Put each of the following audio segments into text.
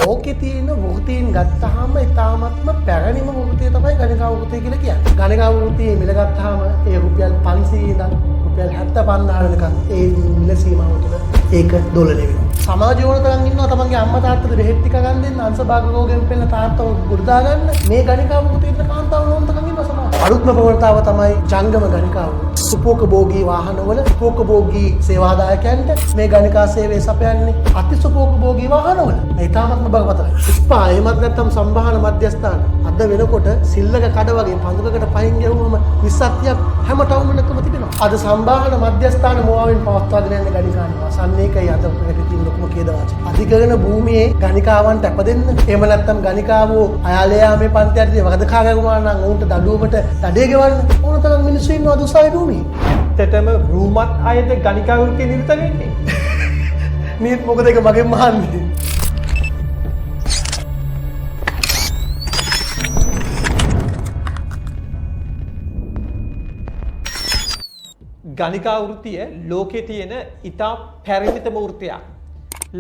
ලෝකේ තියෙන වෘත්තීන් ගත්තාම ඉතාමත්ම පැරණිම වෘත්තිය තමයි ගණිකා වෘත්තිය කියලා කියන්නේ. ගණිකා වෘත්තියේ මිල ගත්තාම ඒ රුපියල් 500 ඉඳන් රුපියල් 75000 වෙනකන් ඒ මිල සීමාව තුළ ඒක දොළනේ වෙනවා. සමාජ ඕන තරම් ඉන්නවා තමන්ගේ අම්මා තාත්තට බෙහෙත් ටික ගන්න දෙන්න අංශභාග රෝගයෙන් පෙළෙන තාත්තව ගොඩදා ගන්න මේ ගණිකා වෘත්තියේ කාන්තාව ඕන තරම් ඉන්නවා සමාජ. අලුත්ම ප්‍රවණතාව තමයි ජංගම ගණිකාව. සුපෝකභෝගී වාහනවල සුපෝකභෝගී සේවාදායකයන්ට මේ ගණිකා සේවය සපයන්නේ අතිසුපෝකභෝගී වාහනවල. මේ තාමත්ම බරපතලයි. ස්පා එහෙමත් නැත්නම් සම්භාහන මධ්‍යස්ථාන අද වෙනකොට සිල්ලක කඩ වගේ පඳුරකට පහින් ගැහුවම 20ක් හැම ටවුන් එකකම තිබෙනවා. අද සම්භාහන මධ්‍යස්ථාන මොවාවෙන් පවත්වාගෙන යන ගණිකා නිවාස. අන්නේකයි අද අපිට තියෙන ලොකුම ඛේදවාචක. අධිකරණ භූමියේ ගණිකාවන්ට අපදෙන්න. එහෙම නැත්නම් ගණිකාවෝ අයාලයාමේ පන්තියටදී වගදකාරයුමා නම් උන්ට දඩුවමට දඩේ ගෙවන්න ඕන තරම් මිනිස්සු ඉන්නවා දුසාවේ භූමියේ. ඇත්තටම රූමත් අයද ගණිකා වෘත්තිය නිරත වෙන්නේ. නීත් මොකද ඒක මගෙන් මහන්නේ. ගණිකා වෘත්තිය ලෝකේ තියෙන ඉතා පැරණිතම වෘත්තියක්.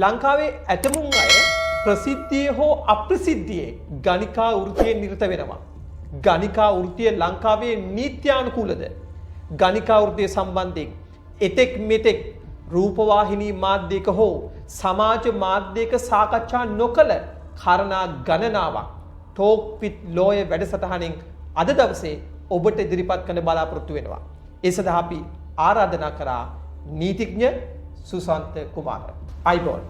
ලංකාවේ ඇතමුන් අය ප්‍රසිද්ධියේ හෝ අප්‍රසිද්ධියේ ගණිකා වෘත්තියේ නිරත වෙනවා. ගණිකා වෘත්තිය ලංකාවේ නීත්‍යානුකූලද? ගණිකා වෘත්තිය සම්බන්ධයෙන් එතෙක් මෙතෙක් රූපවාහිනී මාධ්‍යයක හෝ සමාජ මාධ්‍යයක සාකච්ඡා නොකළ කාරණා ගණනාවක් ටෝක් විත් ලෝයර් වැඩසටහනින් අද දවසේ ඔබට ඉදිරිපත් කරන්න බලාපොරොත්තු වෙනවා. ඒ සඳහා අපි ආරාධනා කරා නීතිඥ සුසන්ත කුමාර. අයිබෝන්.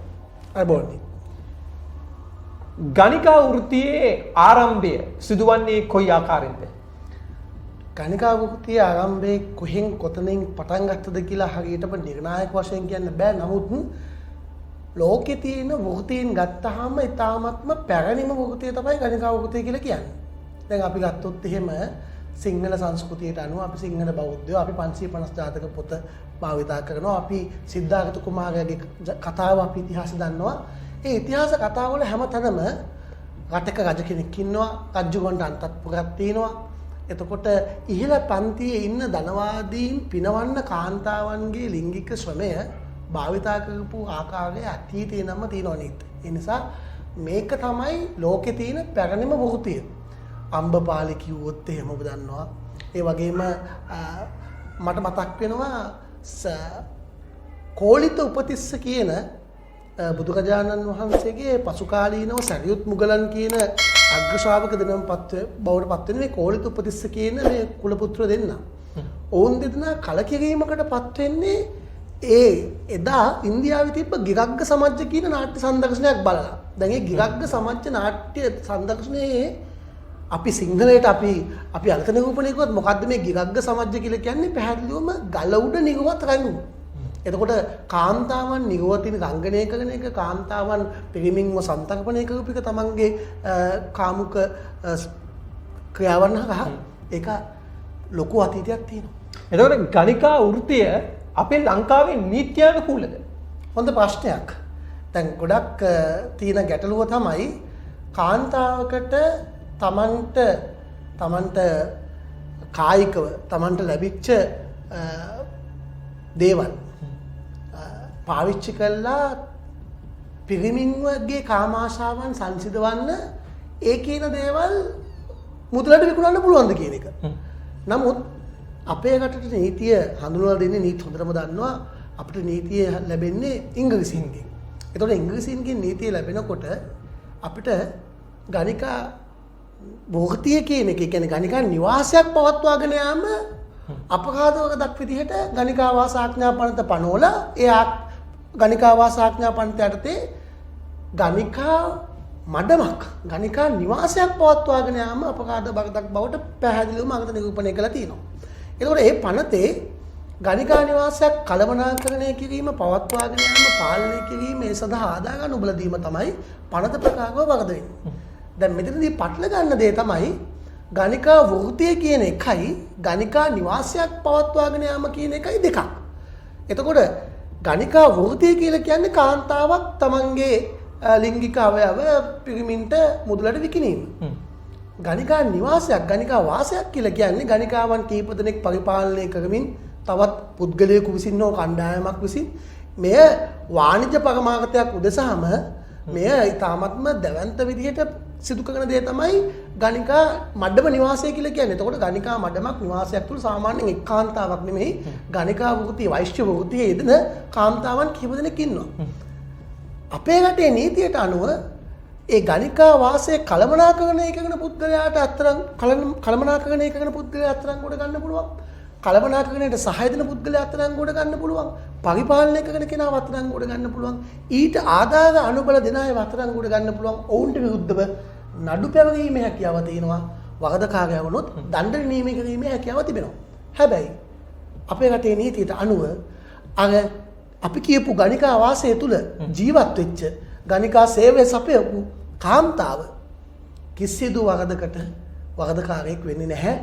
ගණිකා වෘත්තියේ ආරම්භය සිදුවන්නේ කොයි ආකාරයෙන්ද? ගණිකා වෘත්තියේ ආරම්භයේ කොහෙන් කොතනින් පටන් ගත්තද කියලා හරියටම නිර්ණායක වශයෙන් කියන්න බෑ. නමුත් ලෝකේ තියෙන වෘත්තීන් ගත්තාම ඉතාමත්ම පැරණිම වෘත්තිය තමයි ගණිකා වෘත්තිය කියලා කියන්නේ. දැන් අපි ගත්තොත් එහෙම සිංහල සංස්කෘතියට අනුව අපි සිංහල බෞද්ධයෝ අපි 550 ජාතක පොත භාවිතා කරනවා. අපි සිද්ධාර්ථ කුමාරයාගේ කතාව අපි ඉතිහාසය දන්නවා. ඒ ඉතිහාස කතාවල හැමතැනම රටක රජ කෙනෙක් ඉන්නවා, රජුගන්ට අන්තපුරක් තියෙනවා. එතකොට ඉහළ පන්තියේ ඉන්න ධනවාදීන් පිනවන්න කාන්තාවන්ගේ ලිංගික ශ්‍රමය භාවිතා කරපු ආකාරය අතීතේ නම තියෙනවා නේද? ඒ නිසා මේක තමයි ලෝකේ තියෙන පැරණිම වෘත්තිය. අම්බපාලි කිව්වොත් එහෙම ඔබ දන්නවා. ඒ වගේම මට මතක් වෙනවා කෝලිත උපතිස්ස කියන බුදුරජාණන් වහන්සේගේ පසුකාලීනව සරියුත් මුගලන් කියන අග්‍ර ශ්‍රාවක දෙනම බවට පත් වෙන මේ කෝලිත උපතිස්ස කියන මේ කුල පුත්‍ර දෙන්න. ඔවුන් දෙදෙනා කලකිරීමකට පත් වෙන්නේ ඒ එදා ඉන්දියාවේ තිබ්බ ගිරග්ග සමජ්ජ කියන නාට්‍ය සංදර්ශනයක් බලලා. දැන් මේ ගිරග්ග සමජ්ජ නාට්‍ය සංදර්ශනයේ අපි සිංහලයට අපි අර්ථ නිරූපණය කළොත් මොකද්ද මේ ගිරග්ග සමජ්ජ කියලා කියන්නේ? පැහැදිලිවම ගල උඩ නිගවත් රැඟුම. එතකොට කාන්තාවන් නිගවතින් රංගනය කරන එක, කාන්තාවන් පිරිමින්ව සන්තර්පණය කරපු එක තමන්ගේ කාමුක ක්‍රියාවන් හරහා ඒක ලොකු අතීතයක් තියෙනවා. එතකොට ගණිකා වෘත්තිය අපේ ලංකාවේ නීත්‍යානුකූලද? හොඳ ප්‍රශ්නයක්. දැන් ගොඩක් තියෙන ගැටලුව තමයි කාන්තාවකට තමන්ට කායිකව තමන්ට ලැබිච්ච දේවල් පාවිච්චි කළා පිරිමින්වගේ කාමාශාවන් සංසිඳවන්න ඒ කියන දේවල් මුදලට විකුණන්න පුළුවන්ද කියන එක. නමුත් අපේ රටට නීතිය හඳුන්වලා දෙන්නේ නීති හොඳටම දන්නවා අපිට නීතිය ලැබෙන්නේ ඉංග්‍රීසියෙන්. ඒතකොට ඉංග්‍රීසියෙන් නීතිය ලැබෙනකොට අපිට ගණිකා වෘත්තිය කියන එක කියන්නේ ගණිකා නිවාසයක් පවත්වාගෙන යාම අපරාධවක විදිහට ගණිකා වාස ආඥා පනත පනවලා එයා ගණිකා වාස ආඥා පනත යටතේ ගණිකා මඩමක් ගණිකා නිවාසයක් පවත්වාගෙන යාම අපරාධ බරක් බවට පැහැදිලිවම අගත නිරූපණය කරලා තියෙනවා. එතකොට මේ පනතේ ගණිකා නිවාසයක් කළමනාකරණය කිරීම, පවත්වාගෙන යාම, පාලනය කිරීම ඒ සඳහා ආදායම් උබල දීම තමයි පනත ප්‍රකාරව වරද වෙන්නේ. දැන් මෙතනදී පටල ගන්න දේ තමයි ගණිකා වෘත්තිය කියන එකයි ගණිකා නිවාසයක් පවත්වාගෙන යාම කියන එකයි දෙකක්. එතකොට ගණිකා වෘත්තිය කියලා කියන්නේ කාන්තාවක් තමන්ගේ ලිංගික අවයව පිරිමින්ට මුදලට විකිණීම. ගණිකා නිවාසයක් ගණිකා වාසයක් කියලා කියන්නේ ගණිකාවන් කීප දෙනෙක් පරිපාලනය කරමින් තවත් පුද්ගලයෙකු විසින් හෝ කණ්ඩායමක් විසින් මෙය වාණිජ්‍ය පරමාර්ථයක් උදෙසාම මෙය ඉතාමත්ම දැවැන්ත විදිහට සිදු කරන දේ තමයි ගණිකා මඩම නිවාසය කියලා කියන්නේ. එතකොට ගණිකා මඩමක් නිවාසයක් තුල සාමාන්‍යයෙන් එක් කාන්තාවක් නෙමෙයි ගණිකා වෘත්තිය වෛශ්‍ය වෘත්තියේ යෙදෙන කාන්තාවන් කිහිප දෙනෙක් ඉන්නවා. අපේ රටේ නීතියට අනුව ඒ ගණිකා වාසය කළමනාකරණය කරන පුද්ගලයාට අත්තරන් කළමනාකරණය කරන පුද්ගලයා අත්තරංගුවට ගන්න පුළුවන්. කළමනාකරණයට සහාය දෙන පුද්ගලයා අත්තරංගුවට ගන්න පුළුවන්. පරිපාලනය කරන කෙනා අත්තරංගුවට ගන්න පුළුවන්. ඊට ආදාය අනුබල දෙන අය අත්තරංගුවට ගන්න පුළුවන්. ඔවුන්ට විරුද්ධව නඩු පැවරීමේ හැකියාව තියෙනවා. වරදකාරයා වුණොත් දඬුවම් නියමනය කිරීමේ හැකියාව තිබෙනවා. හැබැයි අපේ රටේ නීතියට අනුව අර අපි කියපු ගණිකා වාසය තුල ජීවත් වෙච්ච ගණිකා සේවය සපයපු කාන්තාව කිසිදු වරදකට වරදකාරයෙක් වෙන්නේ නැහැ.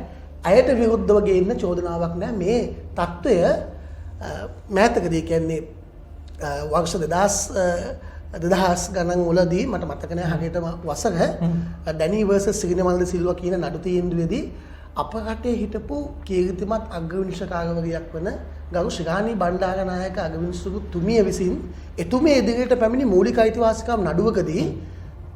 අයට විරුද්ධව ගේන්න චෝදනාවක් නැහැ. මේ తত্ত্বය මෑතකදී කියන්නේ වර්ෂ 2000 ගණන් වලදී මට මතක නැහැ හරියටම වසර ඩැනි වර්සස් සිරිනමල්ද සිල්වා කියන නඩු තීන්දුවේදී අප රටේ හිටපු කීර්තිමත් අග්‍රවිනිශ්චයකාරවරියක් වන ගරු ශිරාණී බණ්ඩාරනායක අගවිනිශ්චක තුමිය විසින් එතුමිය ඉදිරියට පැමිණි මූලික අයිතිවාසිකම් නඩුවකදී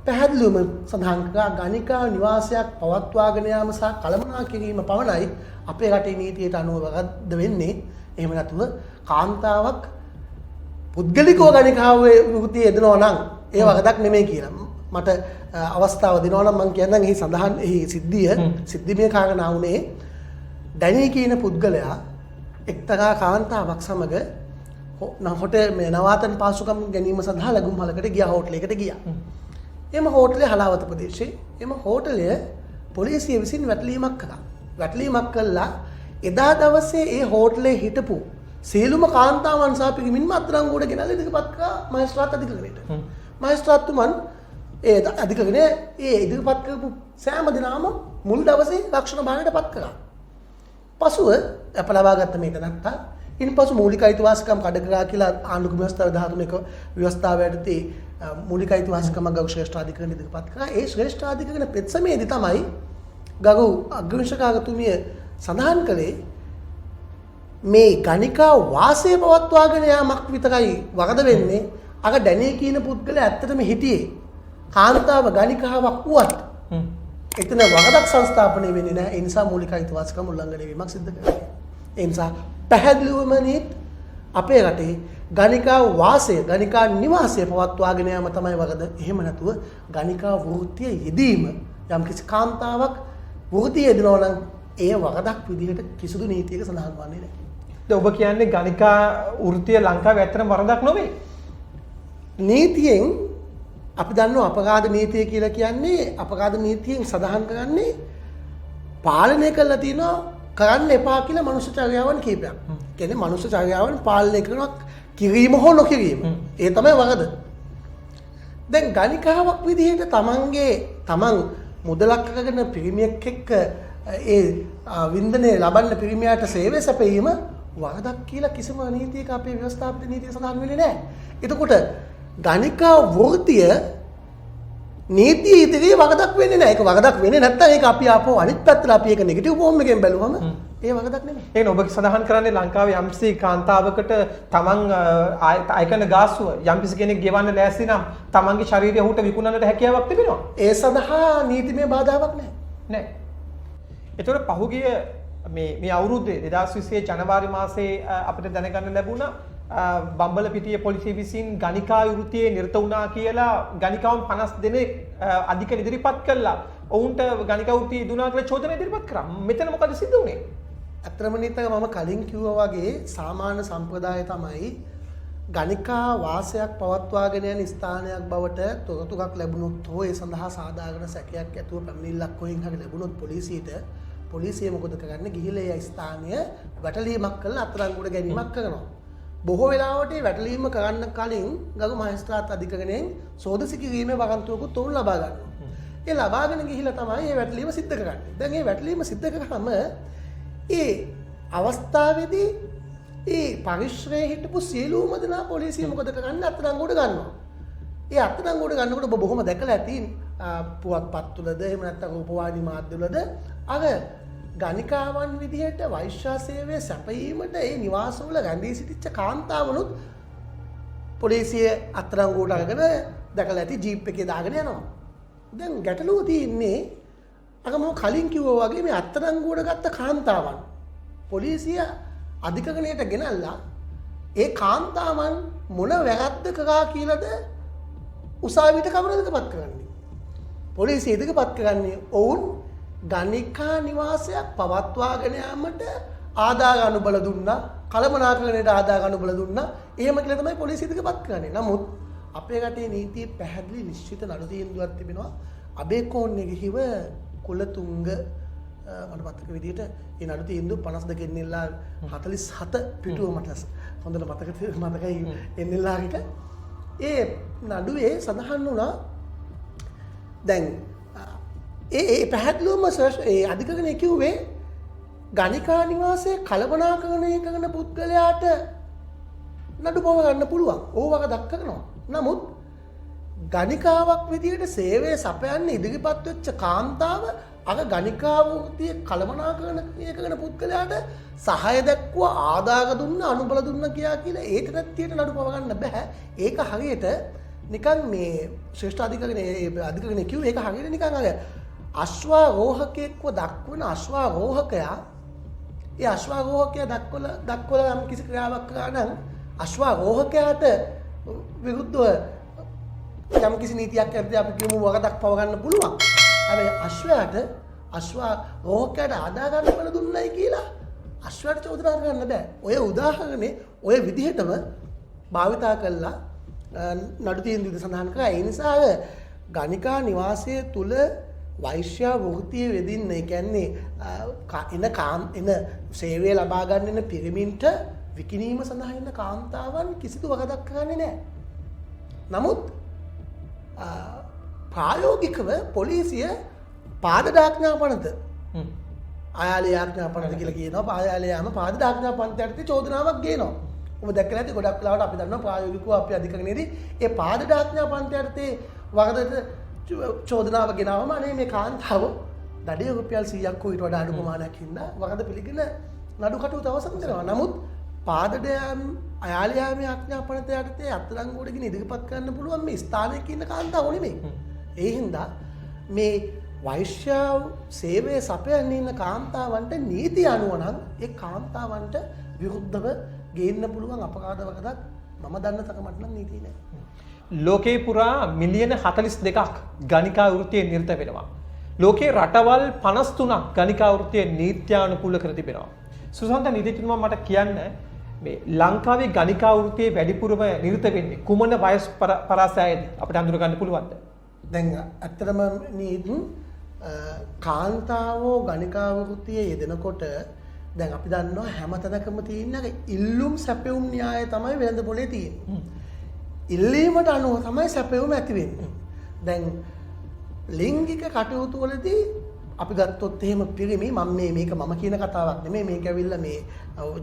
පැහැදිලිවම සඳහන් කළා ගණිකා නිවාසයක් පවත්වාගෙන යාම සහ කළමනා කිරීම පවණයි අපේ රටේ නීතියට අනුව වරද්ද වෙන්නේ. එහෙම නැතුව කාන්තාවක් පුද්ගලිකව ගණිකාවේ වෘත්තියේ යෙදෙනවා නම් ඒ වරදක් නෙමෙයි කියලා. මට අවස්ථාව දෙනවා නම් මම කියන්නම් එහි සඳහන් එහි සිද්ධිමය කාරණා වුණේ ඩැනී කියන පුද්ගලයා එක්තරා කාන්තාවක් සමග හොටෙල් මේ නවාතන් පාසුකම් ගැනීම සඳහා ලැබුම් හලකට ගියා හෝටලයකට ගියා. එම හෝටලේ හලාවත ප්‍රදේශයේ එම හෝටලය පොලිසිය විසින් වැටලීමක් කළා. වැටලීමක් කළා එදා දවසේ ඒ හෝටලේ හිටපු සියලුම කාන්තාවන් සහ පිරිමින් අත්අඩංගුවට ගෙනල්ලා ඉදිරිපත් කළා මහේස්ත්‍රාත් අධිකරණයට. මහේස්ත්‍රාත්තුමන් ඒ අධිකරණයේ ඒ ඉදිරිපත් කරපු සෑම දිනම මුල් දවසේ රක්ෂණ භාරයට පත් කළා. පසුව අප ලබාගත්ත මේ තනත්තා ඉන්පසු මූලික අයිතිවාසිකම් කඩ කරා කියලා ආණ්ඩුක්‍රම ව්‍යවස්ථාව 13ක ව්‍යවස්ථාව යටතේ මූලික අයිතිවාසිකම් ගරු ශ්‍රේෂ්ඨ අධිකරණ ඉදිරිපත් කළා. ඒ ශ්‍රේෂ්ඨ අධිකරණ පෙත්සමේදී තමයි ගරු අග්‍රවිනිශ්චකාරතුමිය සඳහන් කළේ මේ ගණිකා වාසය පවත්වාගෙන යාමක් විතරයි වරද වෙන්නේ. අර ඩැනී කියන පුද්ගලයා ඇත්තටම හිටියේ කාන්තාව ගණිකාවක් වුවත් එතන වරදක් සංස්ථාපනය වෙන්නේ නැහැ. ඒ නිසා මූලික අයිතිවාසිකම් උල්ලංඝනය වීමක් සිද්ධ කරනවා. ඒ නිසා පැහැදිලිවම අපේ රටේ ගණිකා වාසය ගණිකා නිවාසය පවත්වාගෙන යාම තමයි වරද. එහෙම නැතුව ගණිකා වෘත්තිය යෙදීම යම්කිසි කාන්තාවක් වෘත්තිය යෙදෙනවා නම් ඒ වරදක් විදිහට කිසිදු නීතියක සඳහන් වන්නේ නැහැ. දැන් ඔබ කියන්නේ ගණිකා වෘත්තිය ලංකාවේ ඇත්තටම වරදක් නොවේ. නීතියෙන් අපි දන්නවා අපරාධ නීතිය කියලා කියන්නේ අපරාධ නීතියෙන් සඳහන් කරන්නේ පාලනය කරලා තියෙනවා කරන්න එපා කියලා මනුෂ්‍ය චර්යාවන් කීපයක්. කියන්නේ මනුෂ්‍ය චර්යාවන් පාලනය කරනවා කිරීම හෝ නොකිරීම. ඒ තමයි වරද. දැන් ගණිකාවක් විදිහට තමන් මුදලක් අරගෙන පිරිමියෙක් එක්ක ඒ වින්දනය ලබන්න පිරිමියාට සේවය සැපයීම වරදක් කියලා කිසිම නීතියක අපේ ව්‍යවස්ථාපිත නීතිය සඳහන් වෙන්නේ නැහැ. එතකොට ගණිකා වෘත්තිය නීතිය ඉදිරියේ වරදක් වෙන්නේ නැහැ. ඒක වරදක් වෙන්නේ නැත්නම් ඒක අපි ආපහු අනිත් පැත්තට අපි ඒක නෙගටිව් ෆෝම් එකෙන් බැලුවම ඒ වරදක් නෙමෙයි. ඒක ඔබ සඳහන් කරන්නේ ලංකාවේ යම්කිසි කාන්තාවකට තමන් අයකන ගාස්තුව යම්කිසි කෙනෙක් ගෙවන්න ලෑස්ති නම් තමන්ගේ ශරීරය ඔහුට විකුණන්නට හැකියාවක් තිබෙනවා. ඒ සඳහා නීතිමය බාධාවක් නැහැ. නැහැ. ඒතකොට පහුගිය මේ අවුරුද්දේ 2020 ජනවාරි මාසයේ අපිට දැනගන්න ලැබුණා බම්බලපිටිය පොලිසිය විසින් ගණිකා වෘත්තියේ නිරත වුණා කියලා ගණිකාවන් 50 දෙනෙක් අධිකරණ ඉදිරිපත් කළා. ඔවුන්ට ගණිකා වෘත්තිය ඉදුණා කියලා චෝදනා ඉදිරිපත් කරා. මෙතන මොකද සිද්ධ වුනේ? අත්‍තරම නීතිය මම කලින් කිව්වා වගේ සාමාන්‍ය සම්ප්‍රදාය තමයි ගණිකා වාසයක් පවත්වාගෙන යන ස්ථානයක් බවට තොරතුරක් ලැබුණොත් හෝ ඒ සඳහා සාධාරණ සැකයක් ඇතුව පැමිණිල්ලක් කොහෙන් හරි ලැබුණොත් පොලිසිය මොකද කරන්නේ? ගිහිල්ලා ඒ ස්ථානය වැටලීමක් කරලා අත්අඩංගුවට ගැනීමක් කරනවා. බොහෝ වෙලාවට වැටලීම කරන්න කලින් ගරු මහේස්ත්‍රාත් අධිකරණයෙන් සෝදසි කිරීමේ වරන්තුවකුත් උන් ලබා ගන්නවා. ඒ ලබාගෙන ගිහිල්ලා තමයි මේ වැටලීම සිද්ධ කරන්නේ. දැන් මේ වැටලීම සිද්ධ කරාම ඒ අවස්ථාවේදී ඒ පරිශ්‍රයේ හිටපු සියලුම දෙනා පොලිසිය මොකද කරන්නේ? අත්අඩංගුවට ගන්නවා. ඒ අත්අඩංගුවට ගන්නකොට ඔබ බොහොම දැකලා ඇති පුවත්පත් තුලද එහෙම නැත්නම් රූපවාහිනී මාධ්‍යවලද අර ගණිකාවන් විදිහට වෛශ්‍ය සේවය සැපයීමට ඒ නිවාසවල රැඳී සිටිච්ච කාන්තාවනුත් පොලිසිය අත්අඩංගුවට අරගෙන දැකලා ඇති ජීප් එකේ දාගෙන යනවා. දැන් ගැටලුව තියෙන්නේ අර මම කලින් කිව්වා වගේ මේ අත්අඩංගුවට ගත්ත කාන්තාවන් පොලිසිය අධිකරණයට ගෙනල්ලා ඒ කාන්තාවන් මොන වැරද්ද කරා කියලාද උසාවියට කවරදකපත් කරන්නේ. පොලිසිය ඉදිරිපත් කරන්නේ ඔවුන් ගණිකා නිවාසයක් පවත්වාගෙන යාමට ආදාය අනුබල දුන්නා, කළමනාකරණයට ආදාය අනුබල දුන්නා. එහෙම කියලා තමයි පොලිසිය ඉදිරිපත් කරන්නේ. නමුත් අපේ රටේ නීතියේ පැහැදිලි නිශ්චිත නඩු තීන්දුවක් තිබෙනවා. අබේකෝන්නේ ගිහිව කුලතුංග මට මතක විදිහට ඒ නඩු තීන්දුව 52 එන්නෙල්ලා 47 පිටුව මට හොඳට මතකයි එන්නෙල්ලාගේක ඒ නඩුවේ සඳහන් වුණා දැන් ඒ පැහැදිලිවම ඒ අධිකරණය කිව්වේ ගණිකා නිවාසයේ කළමනාකරණය කරන පුද්ගලයාට නඩු පව ගන්න පුළුවන්. ඕවක දක්වනවා. නමුත් ගණිකාවක් විදිහට සේවය සපයන්න ඉදිරිපත් වෙච්ච කාන්තාව අර ගණිකා වෘත්තිය කළමනාකරණය කරන පුද්ගලයාට සහාය දක්වා ආදාය දුන්න අනුබල දුන්න කියලා ඒ තත්ත්වයට නඩු පව ගන්න බෑ. ඒක හරියට නිකන් මේ ශ්‍රේෂ්ඨ අධිකරණය කිව්වේ ඒක හරියට නිකන් අර අශ්වාරෝහකයෙක්ව දක්වන අශ්වාරෝහකයා ඒ අශ්වාරෝහකයා දක්වලා යම් කිසි ක්‍රියාවක් කරා නම් අශ්වාරෝහකයාට විරුද්ධව යම් කිසි නීතියක් ඇද්දී අපි කියමු වරදක් පව ගන්න පුළුවන්. හැබැයි අශ්වාරෝහකයාට ආදාය ගන්න බල දුන්නයි කියලා අශ්වයාට චෝදනා කරන්න බෑ. ඔය උදාහරණේ ඔය විදිහටම භාවිතා කළා නඩු තීන්දුව සඳහන් කරා. ඒ නිසා ගණිකා නිවාසයේ තුල වෛශ්‍යා වෘත්තිය වෙදින්න, ඒ කියන්නේ එන සේවය ලබා ගන්න පිරිමින්ට විකිණීම සඳහා ඉන්න කාන්තාවන් කිසිදු වරදක් කරන්නේ නැහැ. නමුත් ප්‍රායෝගිකව පොලිසිය පාදඩ ආඥා පනත අයාලේ ආඥා පනත කියලා කියනවා. පායාලයාම පාදඩ ආඥා පනත යටතේ චෝදනාවක් ගේනවා. ඔබ දැක්කලා ඇති ගොඩක් වෙලාවට අපි දන්නවා ප්‍රායෝගිකව අපි අධිකරණයේදී ඒ පාදඩ ආඥා පනත යටතේ වරදට චෝදනාව ගෙනාවම අනේ මේ කාන්තාව දඩේ රුපියල් 100ක් ඊට වඩා අඩු ප්‍රමාණයක් හින්දා වරද පිළිගෙන නඩු කටයුතු අවසන් කරනවා. නමුත් පාදඩ අයාලයාමේ ආඥා පනත යටතේ අත්අඩංගුවට ගෙන ඉදිරිපත් කරන්න පුළුවන් මේ ස්ථානයක ඉන්න කාන්තාව නෙමෙයි. ඒ හින්දා මේ වෛශ්‍යාව සේවය සපයන්න ඉන්න කාන්තාවන්ට නීති අනුව නම් ඒ කාන්තාවන්ට විරුද්ධව ගේන්න පුළුවන් අපරාධ වරදක් මම දන්න තරමට නම් නීතිය නැහැ. ලෝකේ පුරා මිලියන 42ක් ගණිකා වෘත්තියේ නිරත වෙනවා. ලෝකේ රටවල් 53ක් ගණිකා වෘත්තියේ නීත්‍යානුකූල කර තිබෙනවා. සුසන්ත නීතිඥතුමා මට කියන්න මේ ලංකාවේ ගණිකා වෘත්තියේ වැඩිපුරම නිරත වෙන්නේ කුමන වයස් පරාසයේදී අපිට අඳුර ගන්න පුළුවන්ද? දැන් ඇත්තටම කාන්තාවෝ ගණිකා වෘත්තියේ යෙදෙනකොට දැන් අපි දන්නවා හැම තැනකම තියෙන ඉල්ලුම් සැපයුම් න්‍යාය තමයි වෙළඳ පොලේ තියෙන්නේ. ඉල්ලීමට අනුව තමයි සැපයුම ඇති වෙන්නේ. දැන් ලිංගික කටයුතු වලදී අපි ගත්තොත් එහෙම පිරිමි මේක මම කියන කතාවක් නෙමෙයි, මේක ඇවිල්ලා මේ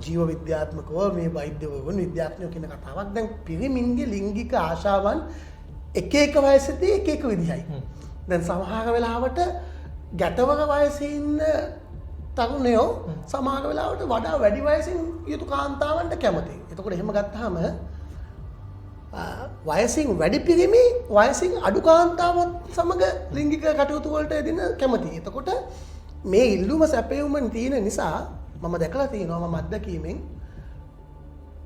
ජීව විද්‍යාත්මකව මේ වෛද්‍යවරුන් විද්‍යාඥයෝ කියන කතාවක්. දැන් පිරිමින්ගේ ලිංගික ආශාවන් එක එක වයසේදී එක එක විදිහයි. දැන් සමහර වෙලාවට ගැටවක වයසේ ඉන්න තරුණයෝ සමහර වෙලාවට වඩා වැඩි වයසින් යුතු කාන්තාවන්ට කැමතියි. එතකොට එහෙම ගත්තාම වයසින් වැඩි පිරිමි වයසින් අඩු කාන්තාවත් සමග ලිංගික කටයුතු වලට යෙදෙන කැමතියි. එතකොට මේ ඉල්ලුම සැපයුම තියෙන නිසා මම දැකලා තියෙනවා මම අත්දැකීමෙන්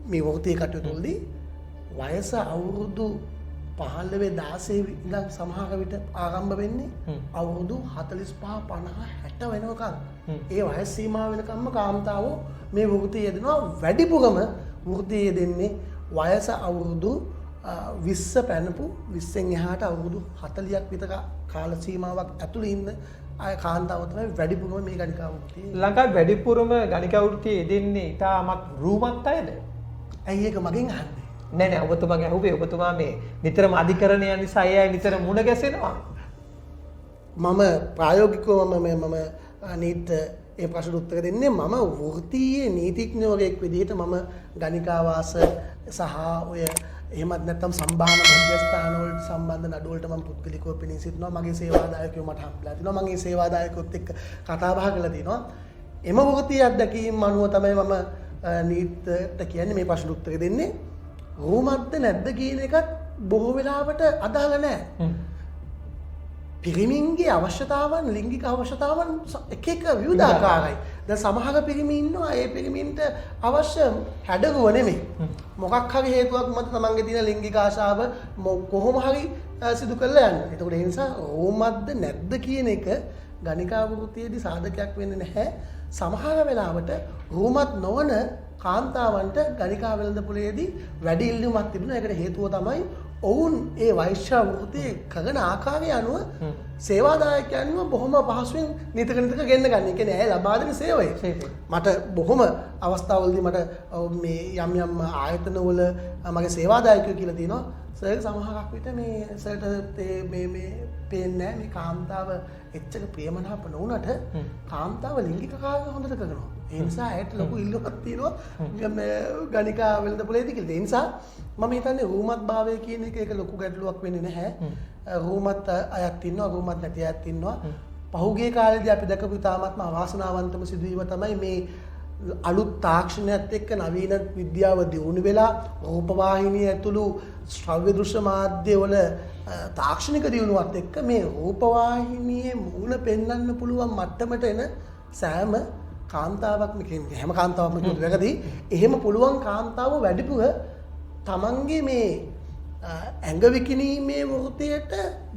මේ වෘත්තීය කටයුතු වලදී වයස අවුරුදු 15 16 ඉඳන් සමහර විට ආරම්භ වෙන්නේ අවුරුදු 45 50 60 වෙනකන්. ඒ වයස් සීමාව වෙනකම්ම කාන්තාවෝ මේ වෘත්තිය යෙදෙනවා. වැඩිපුරම වෘත්තිය යෙදෙන්නේ වයස අවුරුදු 20 පැනපු 20න් එහාට අවුරුදු 40ක් විතර කාල සීමාවක් ඇතුළේ ඉන්න අය කාන්තාව තමයි වැඩිපුරම මේ ගණිකා වෘත්තිය. ලංකාවේ වැඩිපුරම ගණිකා වෘත්තිය යෙදෙන්නේ ඉතාමත් රූමත් අයද? ඇයි ඒක මගෙන් අහන්නේ? නෑ ඔබතුමාගේ අහුවේ ඔබතුමා මේ නිතරම අධිකරණය නිසා අය නිතර මුණ ගැසෙනවා. මම ප්‍රායෝගිකව මම නීත් ඒ ප්‍රශ්නට උත්තර දෙන්නේ මම වෘත්තීය නීතිඥයෙක් විදිහට මම ගණිකා වාස සහ ඔය එහෙමත් නැත්නම් සම්භාවන මධ්‍යස්ථාන වලට සම්බන්ධ නඩු වලට මම පුද්ගලිකව පෙනී සිටිනවා. මගේ සේවාදායකයෝ මට හම්බලා තිනවා. මම මේ සේවාදායකයොත් එක්ක කතා බහ කරලා තිනවා. එම වෘත්තීය අත්දැකීම් අනුව තමයි මම නීත්ට කියන්නේ මේ ප්‍රශ්නට උත්තර දෙන්නේ. රූමත්ද නැද්ද කියන එකත් බොහෝ වෙලාවට අදාළ නැහැ. පිරිමින්ගේ අවශ්‍යතාවන් ලිංගික අවශ්‍යතාවන් එක විවිධාකාරයි. දැන් සමහර පිරිමි ඉන්නවා ඒ පිරිමින්ට අවශ්‍ය හැඩරුව නෙමෙයි. මොකක් හරි හේතුවක් මත තමන්ගේ තියෙන ලිංගික ආශාව කොහොම හරි සිදු කරලා යන්න. ඒකට ඒ නිසා ඕමත්ද නැද්ද කියන එක ගණිකා වෘත්තියේදී සාධකයක් වෙන්නේ නැහැ. සමහර වෙලාවට රූමත් නොවන කාන්තාවන්ට ගණිකා වෙළඳපොලේදී වැඩි ඉල්ලුමක් තිබුණා. ඒකට හේතුව තමයි ඔවුන් ඒ වෛශ්‍ය වෘත්තියේ කරන ආකාරය අනුව සේවාදායකයන්ව බොහොම පහසුවෙන් නිතර ගෙන්න ගන්න. ඒ කියන්නේ ඇය ලබා දෙන සේවය. මට බොහොම අවස්ථාවලදී මට මේ යම් ආයතනවල මගේ සේවාදායකයෝ කියලා තියෙනවා. සර් සමහරක් විට මේ සර්ට මේ පේන්නේ නැහැ මේ කාන්තාව එච්චර ප්‍රියමනාප නොවුනට කාන්තාව ලිංගික කාර්ය හොඳට කරනවා. ඒ නිසා ඇයට ලොකු ඉල්ලුමක් තියෙනවා මේ ගණිකා වෙළඳපොලේදී කියලා. ඒ නිසා මම හිතන්නේ රූමත් භාවය කියන එක ලොකු ගැටලුවක් වෙන්නේ නැහැ. රූමත් අයත් ඉන්නවා, රූමත් නැති අයත් ඉන්නවා. පහුගිය කාලේදී අපි දැකපු ඉතාමත්ම අවාසනාවන්තම සිදුවීම තමයි මේ අලුත් තාක්ෂණයත් එක්ක නවීන විද්‍යාව දියුණු වෙලා රූපවාහිනිය ඇතුළු ශ්‍රව්‍ය දෘශ්‍ය මාධ්‍ය වල තාක්ෂණික දියුණුවත් එක්ක මේ රූපවාහිනියේ මුණ පෙන්වන්න පුළුවන් මට්ටමට එන සෑම කාන්තාවක්ම කියන්නේ හැම කාන්තාවක්ම කියොත් වැරදි. එහෙම පුළුවන් කාන්තාව වැඩිපුර තමන්ගේ මේ ඇඟ විකිණීමේ වෘත්තියට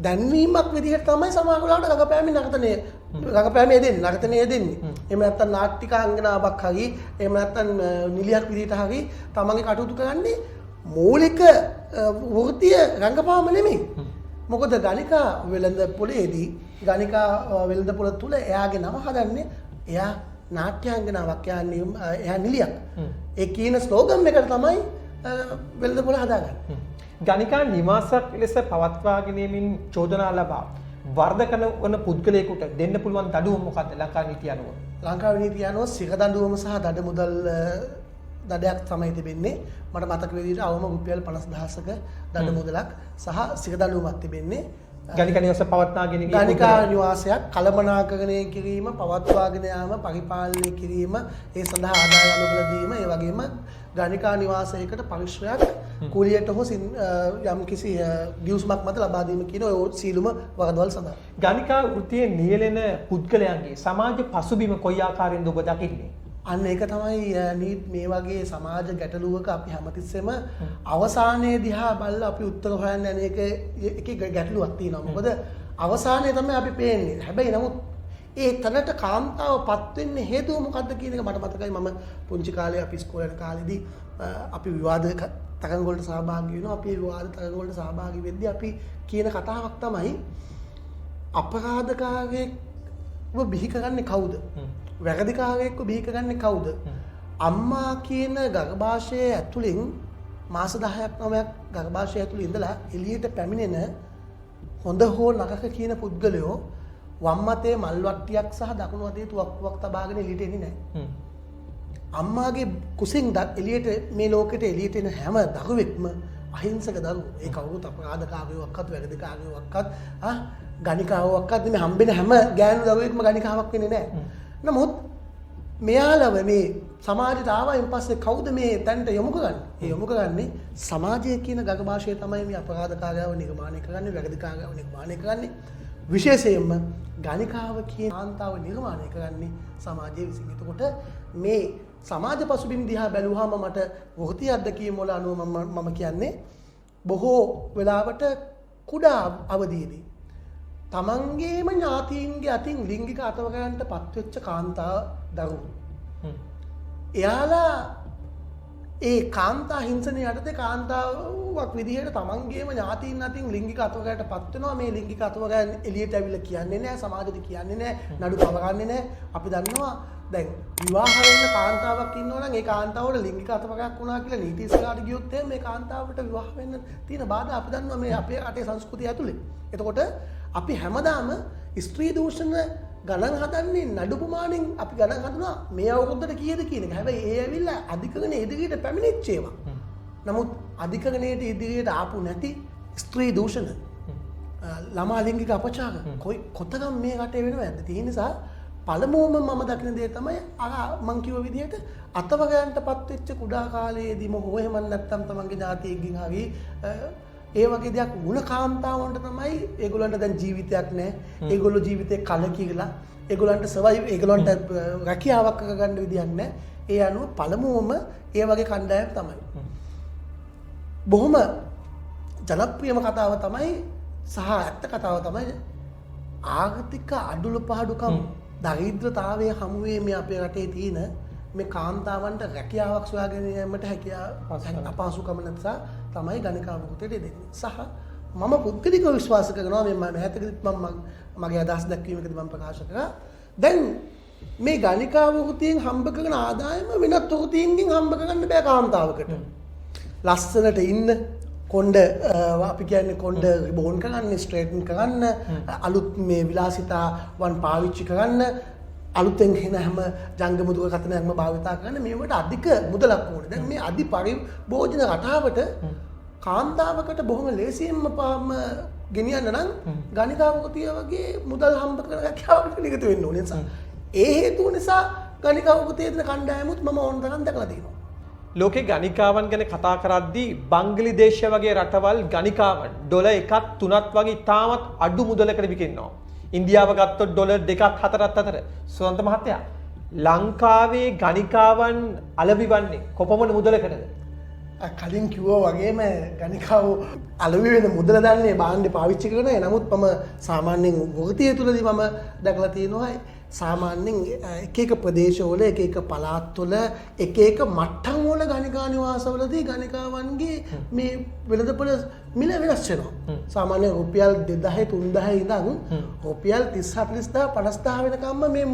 දැන්වීමක් විදිහට තමයි සමහර වෙලාවට රඟපෑමේ දෙන්නේ. එහෙම නැත්නම් නාට්‍යිකාංගනාවක් හරි එහෙම නැත්නම් නිලියක් විදිහට හරි තමන්ගේ කටයුතු කරන්නේ මූලික වෘත්තිය රංගපාම නෙමෙයි. මොකද ගණිකා වෙළඳපොලේදී ගණිකා වෙළඳපොළ තුල එයාගේ නම හදන්නේ එයා නාට්‍යාංගනාවක් එයා නිලියක්. ඒ කියන ස්ලෝගන් එකට තමයි වෙළඳපොළ හදාගන්නේ. ගණිකා නිවාසක් ලෙස පවත්වාගෙන යමින් චෝදනා ලබා වර්ධකන වන පුද්ගලයෙකුට දෙන්න පුළුවන් දඩුවම මොකක්ද ලංකාවේ නීතිය අනුව? ලංකාවේ නීතිය අනුව සිර දඬුවම සහ දඩ මුදල් දඩයක් තමයි තිබෙන්නේ. මට මතක විදිහට අවම රුපියල් 50000ක දඩ මුදලක් සහ සිර දඬුවමක් තිබෙන්නේ. ගණිකා නිවාස පවත්වාගෙන ගණිකා නිවාසයක් කළමනාකරණය කිරීම, පවත්වාගෙන යාම, පරිපාලනය කිරීම, ඒ සඳහා ආදායම් අනුබල දීම, ඒ වගේම ගණිකා නිවාසයකට පරිශ්‍රයක් කුලියට හෝ යම් කිසි ගිවිසුමක් මත ලබා දීම කියන ඔය සීලුම වරදවල් සඳහා. ගණිකා වෘත්තියේ නියැලෙන පුද්ගලයන්ගේ සමාජ පසුබිම කොයි ආකාරයෙන්ද ඔබ දකින්නේ? අන්න ඒක තමයි මේ වගේ සමාජ ගැටලුවක අපි හැමතිස්සෙම අවසානයේ දිහා බලලා අපි උත්තර හොයන්න යන එකේ ගැටලුවක් තියෙනවා. මොකද අවසානයේ තමයි අපි පේන්නේ. හැබැයි නමුත් ඒ තැනට කාන්තාවපත් වෙන්න හේතුව මොකද්ද කියන එක මට මතකයි. මම පුංචි කාලේ අපි ඉස්කෝලේ යන කාලේදී අපි විවාද තරඟ වලට සහභාගී වෙනවා. අපි විවාද තරඟ වලට සහභාගී වෙද්දී අපි කියන කතාවක් තමයි අපරාධකාරයෙක්ව බිහි කරන්නේ කවුද? වැරදිකාරයෙක්ව බිහි කරන්නේ කවුද? අම්මා කියන ගර්භාෂය ඇතුලින් මාස 10ක් 9ක් ගර්භාෂය ඇතුළේ ඉඳලා එළියට පැමිණෙන හොඳ හෝ නරක කියන පුද්ගලයෝ වම් අතේ මල් වට්ටියක් සහ දකුණු අතේ තුවක්කුවක් තබාගෙන එළියට එන්නේ නැහැ. අම්මාගේ කුසින් එළියට මේ ලෝකෙට එළියට එන හැම දරුවෙක්ම අහිංසක දරුවෝ. ඒ කවුරුත් අපරාධකාරයෝක්වත් වැරදිකාරයෝක්වත් ගණිකාවක්වත් මේ හම්බෙන හැම ගෑනු දරුවෙක්ම ගණිකාවක් වෙන්නේ නැහැ. නමුත් මෙයාලව මේ සමාජයට ආවයින් පස්සේ කවුද මේ තැනට යොමු කරන්නේ? ඒ යොමු කරන්නේ සමාජය කියන ගග භාෂය තමයි මේ අපරාධකාරයව නිර්මාණය කරන්නේ, වැරදිකාරයව නිර්මාණය කරන්නේ. විශේෂයෙන්ම ගණිකාව කියන කාන්තාව නිර්මාණය කරන්නේ සමාජයේ විසින්. එතකොට මේ සමාජ පසුබිම් දිහා බැලුවාම මට වෘත්ති අත්දැකීම් වල අනුව මම කියන්නේ බොහෝ වෙලාවට කුඩා අවදීදී තමන්ගේම ඥාතීන්ගේ අතින් ලිංගික අතවරයන්ට පත්වෙච්ච කාන්තා දරුවෝ. එයාලා ඒ කාන්තා හිංසනය යටතේ කාන්තාවක් විදිහට තමන්ගේම ඥාතීන් අතින් ලිංගික අතවරයට පත් වෙනවා. මේ ලිංගික අතවරයන් එළියට ඇවිල්ලා කියන්නේ නැහැ, සමාජෙට කියන්නේ නැහැ, නඩු පවරන්නේ නැහැ. අපි දන්නවා දැන් විවාහ වෙන්න කාන්තාවක් ඉන්නවා නම් ඒ කාන්තාවට ලිංගික අතවරයක් වුණා කියලා නීති ඉස්සරහට ගියොත් මේ කාන්තාවට විවාහ වෙන්න තියෙන බාධා අපි දන්නවා මේ අපේ රටේ සංස්කෘතිය ඇතුලේ. එතකොට අපි හැමදාම ස්ත්‍රී දූෂණ ගණන් හදන්නේ නඩු ප්‍රමාණයෙන් අපි ගණන් හදනවා මේ අවුරුද්දට කීයද කියන එක. හැබැයි ඒ ඇවිල්ලා අධිකරණයේ ඉදිරියට පැමිණිච්ච ඒවා. නමුත් අධිකරණයේ ඉදිරියට ආපු නැති ස්ත්‍රී දූෂණ, ළමා ලිංගික අපචාර කොතනම් මේ රටේ වෙනවද? ඒ නිසා පළමුවම මම දකින දේ තමයි අර මං කිව්ව විදිහට අතවරයන්ටපත් වෙච්ච කුඩා කාලයේදීම හෝ එහෙම නැත්නම් තමන්ගේ ඥාතියෙක්ගෙන් හරි ඒ වගේ දෙයක් වුණ කාන්තාවන්ට තමයි ඒගොල්ලන්ට දැන් ජීවිතයක් නැහැ. ඒගොල්ලෝ ජීවිතේ කලකිරලා ඒගොල්ලන්ට සර්වයිව් ඒගොල්ලන්ට රැකියාවක් කරගන්න විදියක් නැහැ. ඒ අනුව පළමුවම ඒ වගේ කණ්ඩායම් තමයි. බොහොම ජනප්‍රියම කතාව තමයි සහ ඇත්ත කතාව තමයි ආර්ථික අඩුළු පහඩුකම් දරිද්‍රතාවයේ හමුවේ මේ අපේ රටේ තියෙන මේ කාන්තාවන්ට රැකියාවක් සොයා ගැනීමට හැකියාව අපහසුකම නිසා තමයි ගණිකා වෘත්තියට දෙන්නේ. සහ මම පුද්ගලිකව විශ්වාස කරනවා මේ මෑතකදීත් මම මගේ අදහස් දැක්වීමකදී මම ප්‍රකාශ කරා. දැන් මේ ගණිකා වෘත්තියෙන් හම්බ කරන ආදායම වෙනත් වෘත්තීන්ගෙන් හම්බ කරන්න බෑ කාන්තාවකට. ලස්සනට ඉන්න කොණ්ඩ අපි කියන්නේ කොණ්ඩ රිබෝන් කරන්න, ස්ට්‍රේටන් කරන්න, අලුත් මේ විලාසිතාවන් පාවිච්චි කරන්න, අලුතෙන් එන හැම ජංගම දුරකථනයක්ම භාවිතා කරන්න මේවට අධික මුදලක් ඕනේ. දැන් මේ අධි පරිභෝජන රටාවට කාන්තාවකට බොහොම ලේසියෙන්ම ගෙනියන්න නම් ගණිකා වෘත්තිය වගේ මුදල් හම්බ කරන රැකියාවකට නිරත වෙන්න ඕනේ. නිසා ඒ හේතුව නිසා ගණිකා වෘත්තියේ දෙන කණ්ඩායමුත් මම ඕන තරම් දැකලා තියෙනවා. ලෝකේ ගණිකාවන් ගැන කතා කරද්දී බංග්ලාදේශ වගේ රටවල් ගණිකාවන් ඩොලර් 1ක් 3ක් වගේ ඉතාමත් අඩු මුදලකට විකිනවා. ඉන්දියාව ගත්තොත් ඩොලර් 2ක් 4ක් අතර. සුවන්ත මහත්තයා ලංකාවේ ගණිකාවන් අලවිවන්නේ කොපමණ මුදලකටද? කලින් කිව්වා වගේම ගණිකාව අලවි වෙන මුදල දන්නේ භාණ්ඩේ පාවිච්චි කරන. නමුත් මම සාමාන්‍යයෙන් වෘත්තිය තුලදී මම දැකලා තියෙනවා සාමාන්‍යයෙන් එක එක ප්‍රදේශවල එක එක පළාත්වල එක එක මට්ටම් වල ගණිකා නිවාසවලදී ගණිකාවන්ගේ මේ වෙළඳපොළ මිල වෙනස් වෙනවා. සාමාන්‍යයෙන් රුපියල් 2000 3000 ඉඳන් රුපියල් 30 40000 50000 වෙනකම්ම මේ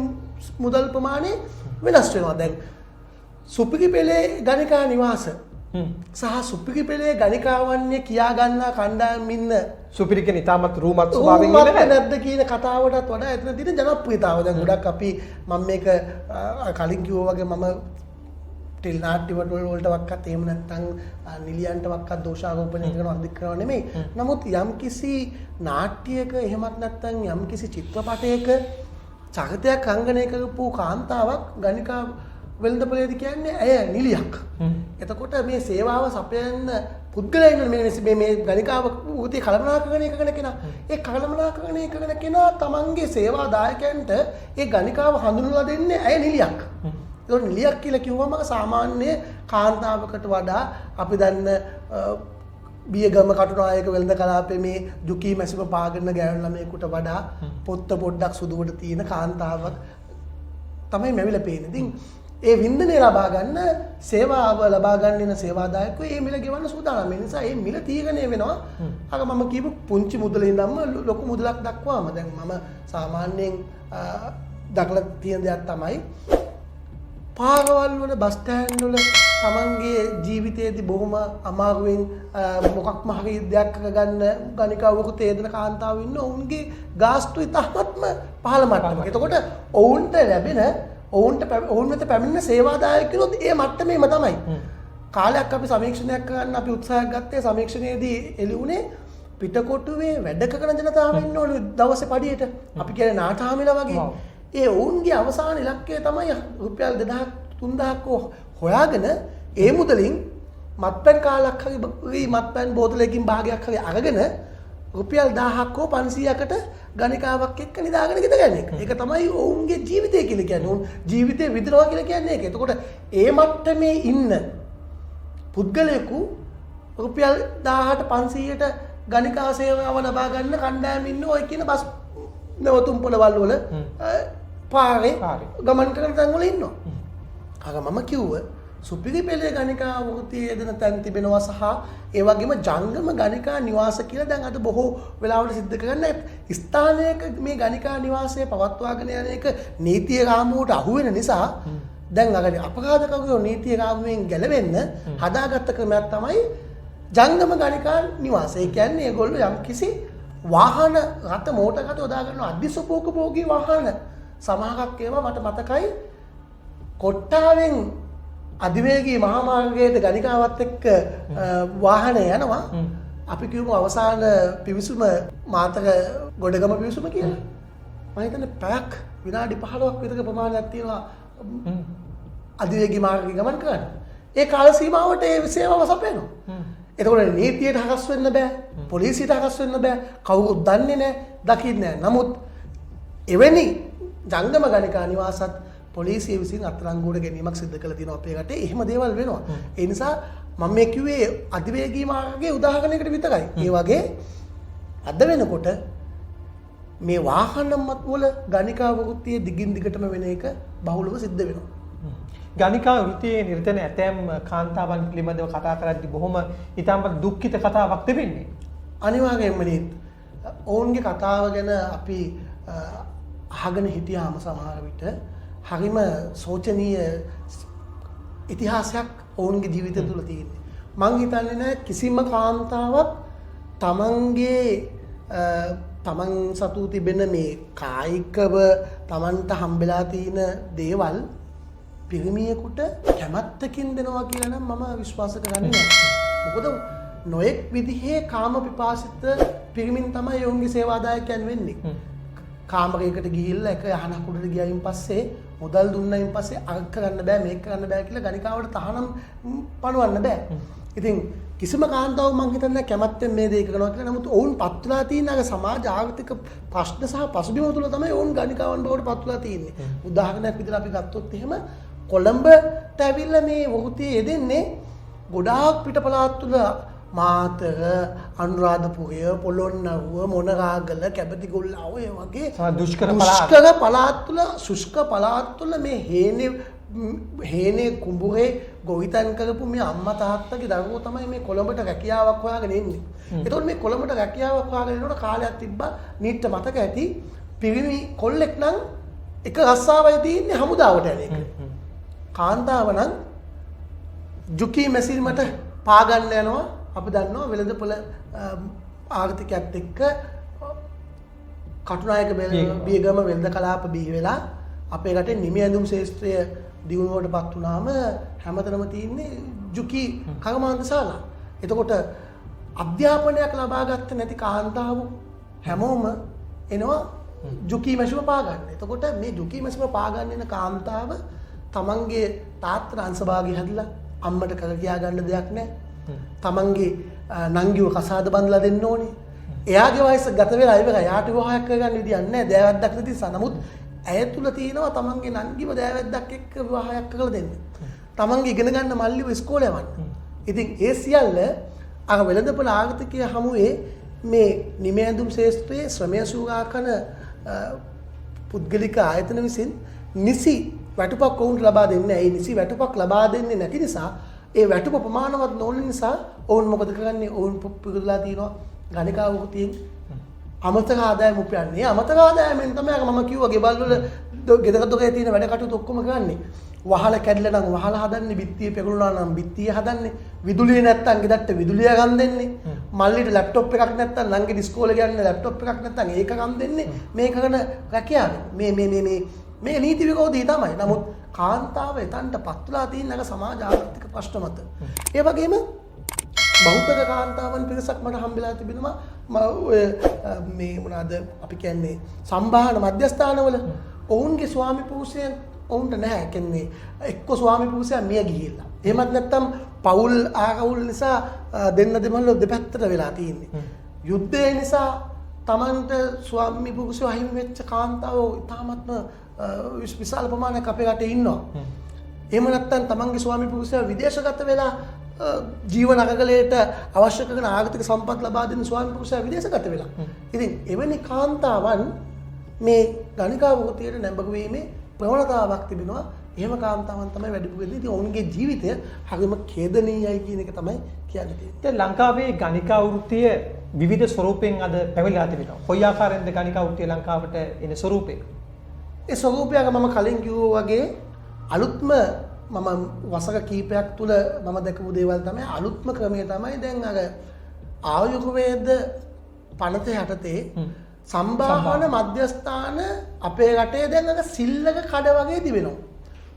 මුදල් ප්‍රමාණය වෙනස් වෙනවා. දැන් සුපිරි පෙළේ ගණිකා නිවාස සහ සුපිරි පෙළේ ගණිකාවන්ගේ කියා ගන්නා කණ්ඩායම් ඉන්න සුපිරි කියන ඉතාමත් රූමත් ස්වභාවයෙන් ඉන්නේ නැද්ද කියන කතාවටත් වඩා එතන තියෙන ජනප්‍රියතාව දැන් ගොඩක් අපි මම මේක කලින් කිව්වා වගේ මම ටෙල් නාට්‍ය වලට වක්කත් එහෙම නැත්නම් නිලියන්ට වක්කත් දෝෂාරෝපණය කරන අධික්‍රම නෙමෙයි. නමුත් යම්කිසි නාට්‍යයක එහෙමත් නැත්නම් යම්කිසි චිත්‍රපටයක චරිතයක් රංගනය කරපු කාන්තාවක් ගණිකා වෙළඳපොළේදී කියන්නේ ඇය නිලියක්. එතකොට මේ සේවාව සපයන්න පුද්ගලයන් මේ ගණිකාව වෘත්තිය කළමනාකරණය කරන කෙනා. ඒ කළමනාකරණය කරන කෙනා තමන්ගේ සේවා දායකයන්ට ඒ ගණිකාව හඳුන්වලා දෙන්නේ ඇය නිලියක්. ඒක නිලියක් කියලා කිව්වම සාමාන්‍ය කාන්තාවකට වඩා අපි දන්න බියගම කටුනායක වෙළඳ කලාපයේ මේ දුකී මැසිම පාගන්න ගෑනු ළමයෙකුට වඩා පොත්ත පොඩ්ඩක් සුදුවට තියෙන කාන්තාවක් තමයි මැවිලා පේන්නේ. ඉතින් ඒ වින්දනය ලබා ගන්න සේවාව ලබා ගන්න ඉන සේවාදායකයෝ ඒ මිල ගෙවන්න සූදානම්. ඒ නිසා මේ මිල තීරණය වෙනවා අර මම කියපු පුංචි මුදලේ ඉඳන්ම ලොකු මුදලක් දක්වාම. දැන් මම සාමාන්‍යයෙන් දක්ලා තියෙන දෙයක් තමයි පාරවල් වල බස් ස්ටෑන්ඩ් වල තමන්ගේ ජීවිතයේදී බොහොම අමාරුවෙන් මොකක්ම හරි දෙයක් කරගන්න ගණිකා වෘත්තියේ යෙදෙන කාන්තාවෝ ඉන්න ඔවුන්ගේ ගාස්තු ඉතාමත්ම පහළ මට්ටමක. එතකොට ඔවුන්ට ලැබෙන ඔවුන් වෙත පැමිණෙන සේවාදායකයොත් ඒ මට්ටමේම තමයි. කාලයක් අපි සමීක්ෂණයක් කරන්න අපි උත්සාහයක් ගත්තේ. සමීක්ෂණයේදී එළි වුණේ පිටකොටුවේ වැඩ කරන ජනතාව ඉන්න ඕනේ දවසේ පඩියට. අපි කියන්නේ නාටාමිලා වගේ. ඒ ඔවුන්ගේ අවසාන ඉලක්කය තමයි රුපියල් 2000 3000ක් හොයාගෙන ඒ මුදලින් මත්පැන් කාලක් හරි මත්පැන් බෝතලයකින් භාගයක් හරි අරගෙන රුපියල් 1000ක් හෝ 500කට ගණිකාවක් එක්ක නිදාගෙන ගෙදර යන එක. ඒක තමයි ඔවුන්ගේ ජීවිතය කියලා කියන්නේ. ඔවුන් ජීවිතේ විඳිනවා කියලා කියන්නේ ඒක. එතකොට ඒ මට්ටමේ ඉන්න පුද්ගලයෙකු රුපියල් 1000ට 500ට ගණිකා සේවාව ලබා ගන්න කණ්ඩායම් ඉන්න ඔය කියන බස් නැවතුම් පොළවල් වල පාරේ ගමන් කරන තැන් වල ඉන්නවා. අර මම කිව්ව සුපිරි පෙළේ ගණිකා වෘත්තියේ යෙදෙන තැන් තිබෙනවා සහ ඒ වගේම ජංගම ගණිකා නිවාස කියලා දැන් අද බොහෝ වෙලාවට සිද්ධ කරන්නේ ස්ථානයක මේ ගණිකා නිවාසය පවත්වාගෙන යන එක නීතිය රාමුවට අහු වෙන නිසා දැන් අර අපරාධකරුවෝ නීතිය රාමුවෙන් ගැලවෙන්න හදාගත්ත ක්‍රමයක් තමයි ජංගම ගණිකා නිවාසය. ඒ කියන්නේ ඒගොල්ලෝ යම්කිසි වාහන රට මෝටර් රට යොදා ගන්න අධිසුපෝකභෝගී වාහන සමහරක් ඒවා මට මතකයි කොට්ටාවෙන් අධිවේගී මහා මාර්ගයේ ගණිකාවත් එක්ක වාහනය යනවා. අපි කියමු අවසාන පිවිසුම මාතර ගොඩගම පිවිසුම කියලා. මම හිතන්නේ පැයක් විනාඩි 15ක් විතර ප්‍රමාණයක් තියෙනවා අධිවේගී මාර්ගයේ ගමන් කරන්න. ඒ කාල සීමාවට ඒ සේවාව සපයනවා. එතකොට නීතියට හරස් වෙන්න බෑ. පොලිසියට හරස් වෙන්න බෑ. කවුරුත් දන්නේ නැහැ, දකින්නේ නැහැ. නමුත් එවැනි ජංගම ගණිකා නිවාසත් පොලිසිය විසින් අත්අඩංගුවට ගැනීමක් සිදු කරලා තියෙනවා අපේ රටේ. එහෙම දේවල් වෙනවා. ඒ නිසා මම මේ කිව්වේ අධිවේගී මාර්ගයේ උදාහරණයකට විතරයි. ඒ වගේ අද වෙනකොට මේ වාහන වල ගණිකා වෘත්තිය දිගින් දිගටම වෙන එක බහුලව සිද්ධ වෙනවා. ගණිකා වෘත්තියේ නිරත වෙන ඇතැම් කාන්තාවන් පිළිබඳව කතා කරද්දී බොහොම ඉතාමත් දුක්ඛිත කතාවක් තිබෙන්නේ. අනිවාර්යයෙන්ම නේද. ඔවුන්ගේ කතාව ගැන අපි අහගෙන හිටියාම සමහර විට හරිම සෝචනීය ඉතිහාසයක් ඔවුන්ගේ ජීවිතය තුළ තියෙන්නේ. මං හිතන්නේ නැහැ කිසිම කාන්තාවක් තමන් සතු තිබෙන මේ කායිකව තමන්ට හම්බෙලා තියෙන දේවල් පිරිමියෙකුට කැමැත්තකින් දෙනවා කියලා නම් මම විශ්වාස කරන්නේ නැහැ. මොකද නොඑක් විදිහේ කාම පිපාසිත පිරිමින් තමයි ඔවුන්ගේ සේවාදායකයන් වෙන්නේ. කාමරයකට ගිහිල්ලා එක යහනක් උඩට ගියායින් පස්සේ මුදල් දුන්නායින් පස්සේ අරක කරන්න බෑ මේක කරන්න බෑ කියලා ගණිකාවට තහනම් පනවන්න බෑ. ඉතින් කිසිම කාන්තාවක් මං හිතන්නේ කැමැත්තෙන් මේ දේ කරනවා කියලා. නමුත් ඔවුන් පත්වලා තියෙන අර සමාජ ආර්ථික ප්‍රශ්න සහ පසුබිම තුළ තමයි ඔවුන් ගණිකාවන් බවට පත්වලා තියෙන්නේ. උදාහරණයක් විදිහට අපි ගත්තොත් එහෙම කොළඹට ඇවිල්ලා මේ වෘත්තිය යෙදෙන්නේ ගොඩාක් පිටපළාත් තුළ මාතර, අනුරාධපුරය, පොළොන්නරුව, මොනරාගල, කැබතිගොල්ල ඔය වගේ දුෂ්කර පළාත් තුළ ශුෂ්ක පළාත් තුළ මේ හේනේ කුඹුරේ ගොවිතැන් කරපු මේ අම්මා තාත්තගේ දරුවෝ තමයි මේ කොළඹට රැකියාවක් හොයාගෙන ඉන්නේ. ඒතකොට මේ කොළඹට රැකියාවක් හොයාගෙන ඉන්නකොට කාලයක් තිබ්බා නීට මතක ඇති පිරිමි කොල්ලෙක් නම් එක රස්සාවයි තියෙන්නේ හමුදාවට යන එක. කාන්තාව නම් ජුකි මැසිල්මට පාගන්න යනවා. අපි දන්නවා වෙළඳපොළ ආර්ථිකයත් එක්ක කටුනායක බියගම වෙළඳ කලාප බිහි වෙලා අපේ රටේ නිමි ඇඳුම් ශාස්ත්‍රය දියුණුවට පත් වුණාම හැමතැනම තියෙන්නේ ජුකි කර්මාන්තශාලා. එතකොට අධ්‍යාපනයක් ලබා ගත්ත නැති කාන්තාව හැමෝම එනවා ජුකි මැෂිම පාගන්න. එතකොට මේ ජුකි මැෂිම පාගන්න එන කාන්තාව තමන්ගේ තාත්තට අංශභාගය හැදලා අම්මට කර කියා ගන්න දෙයක් නැහැ. තමන්ගේ නංගිව කසාද බඳලා දෙන්න ඕනේ. එයාගේ වයස ගත වෙලා ඉවරයි. යාට විවාහයක් කරගන්න විදියක් නැහැ. දෑවැද්දක් නැති නිසා. නමුත් ඇය තුල තියෙනවා තමන්ගේ නංගිව දෑවැද්දක් එක්ක විවාහයක් කරලා දෙන්න. තමන්ගේ ඉගෙන ගන්න මල්ලිව ඉස්කෝලේ යවන්න. ඉතින් ඒ සියල්ල අර වෙළඳපොළ ආර්ථිකය හමුවේ මේ නිමය ඇඳුම් ශාස්ත්‍රයේ ශ්‍රමය සූරා කරන පුද්ගලික ආයතන විසින් නිසි වැටුපක් ඔවුන්ට ලබා දෙන්නේ නැහැ. ඒ නිසි වැටුපක් ලබා දෙන්නේ නැති නිසා ඒ වැටුප ප්‍රමාණවත් නොවන නිසා ඔවුන් මොකද කරන්නේ? ඔවුන් පිළිගලා තියෙනවා ගණිකා වෘත්තියෙන් අමතක ආදායම උපයන්නේ. අමතක ආදායමෙන් තමයි මම කිව්වා ගෙවල් වල ගෙදර දොරේ තියෙන වැඩ කටයුතු ඔක්කොම කරන්නේ. වහල කැඩලා නම් වහල හදන්නේ, බිත්තිය පෙගුණා නම් බිත්තිය හදන්නේ, විදුලිය නැත්තම් ගෙදරට විදුලිය ගන් දෙන්නේ, මල්ලිට ලැප්ටොප් එකක් නැත්තම් නංගි ඉස්කෝලේ යන්න ලැප්ටොප් එකක් නැත්තම් ඒක ගන් දෙන්නේ. මේ කරන රැකියාව මේ නීති විරෝධී තමයි. නමුත් කාන්තාව එතනට පත්වලා තියෙන අර සමාජ ආර්ථික ප්‍රශ්න මත. ඒ වගේම බහුතර කාන්තාවන් පිරිසක් මට හම්බෙලා තිබෙනවා මේ මොනවාද අපි කියන්නේ සම්භාහන මධ්‍යස්ථානවල ඔවුන්ගේ ස්වාමි පුරුෂයන් ඔවුන්ට නැහැ. කියන්නේ එක්ක ස්වාමි පුරුෂයා මිය ගිහිල්ලා. එහෙමත් නැත්නම් පවුල් ආරවුල් නිසා දෙන්න දෙමළ දෙපැත්තට වෙලා තියෙන්නේ. යුද්ධය නිසා Tamanට ස්වාමි පුරුෂයෝ අහිමි වෙච්ච කාන්තාවෝ ඉතාමත්ම විශාල ප්‍රමාණයක් අපේ රටේ ඉන්නවා. එහෙම නැත්නම් තමන්ගේ ස්වාමි පුරුෂයා විදේශගත වෙලා ජීවන අගලයට අවශ්‍ය කරන ආර්ථික සම්පත් ලබා දෙන ස්වාමි පුරුෂයා විදේශගත වෙලා. ඉතින් එවැනි කාන්තාවන් මේ ගණිකා වෘත්තියට නැඹුරීමේ ප්‍රවණතාවක් තිබෙනවා. එහෙම කාන්තාවන් තමයි වැඩිපුර ඉන්නේ. ඉතින් ඔවුන්ගේ ජීවිතය හරිම ඛේදනීයයි කියන එක තමයි කියන්නේ තියෙන්නේ. දැන් ලංකාවේ ගණිකා වෘත්තිය විවිධ ස්වරූපෙන් අද පැවැළලා තිබෙනවා. කොයි ආකාරයෙන්ද ගණිකා වෘත්තිය ලංකාවට එන ස්වරූපේ? ඒ ස්වරූපයක මම කලින් කිව්වා වගේ අලුත්ම මම වසර කීපයක් තුල මම දැකපු දේවල් තමයි අලුත්ම ක්‍රමය තමයි දැන් අර ආයුර්වේද පනත යටතේ සම්භාහන මධ්‍යස්ථාන අපේ රටේ දැන් අර සිල්ලක කඩ වගේ දිවෙනවා.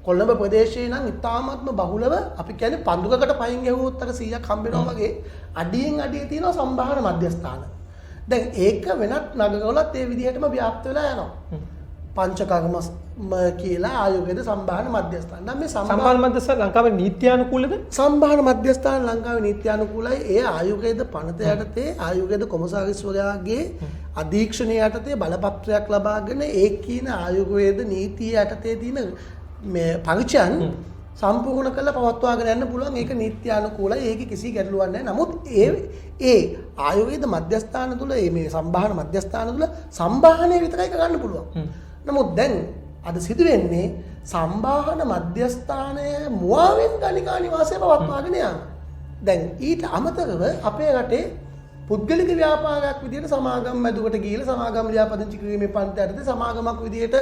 කොළඹ ප්‍රදේශයේ නම් ඉතාමත්ම බහුලව අපි කියන්නේ පඳුරකට පයින් ගැහුවොත් අර 100ක් හම්බ වෙනවා වගේ අඩියෙන් අඩිය තියෙනවා සම්භාහන මධ්‍යස්ථාන. දැන් ඒක වෙනත් නගරවලත් ඒ විදිහටම ව්‍යාප්ත වෙලා යනවා. පංචකර්ම කියලා ආයුර්වේද සම්භාහන මධ්‍යස්ථාන. නම් මේ සම්භාහන මධ්‍යස්ථාන ලංකාවේ නීත්‍යානුකූලද? සම්භාහන මධ්‍යස්ථාන ලංකාවේ නීත්‍යානුකූලයි. ඒ ආයුර්වේද පනත යටතේ ආයුර්වේද කොමසාරිස්වරයාගේ අධීක්ෂණය යටතේ බලපත්‍රයක් ලබාගෙන ඒ කියන ආයුර්වේද නීතිය යටතේ තියෙන මේ පරිචයන් සම්පූර්ණ කරලා පවත්වාගෙන යන්න පුළුවන්. ඒක නීත්‍යානුකූලයි. ඒක කිසි ගැටලුවක් නැහැ. නමුත් ඒ ආයුර්වේද මධ්‍යස්ථාන තුල මේ සම්භාහන මධ්‍යස්ථාන තුල සම්භාහනය විතරයි කරන්න පුළුවන්. නමුත් දැන් අද සිදු වෙන්නේ සම්භාහන මධ්‍යස්ථානය මුවාවෙන් ගණිකා නිවාසය පවත්වාගෙන යාම. දැන් ඊට අමතරව අපේ රටේ පුද්ගලික ව්‍යාපාරයක් විදිහට සමාගම් මැදුරට ගිහිල්ලා සමාගම් ලියාපදිංචි කිරීමේ පන්ති යටතේ සමාගමක් විදිහට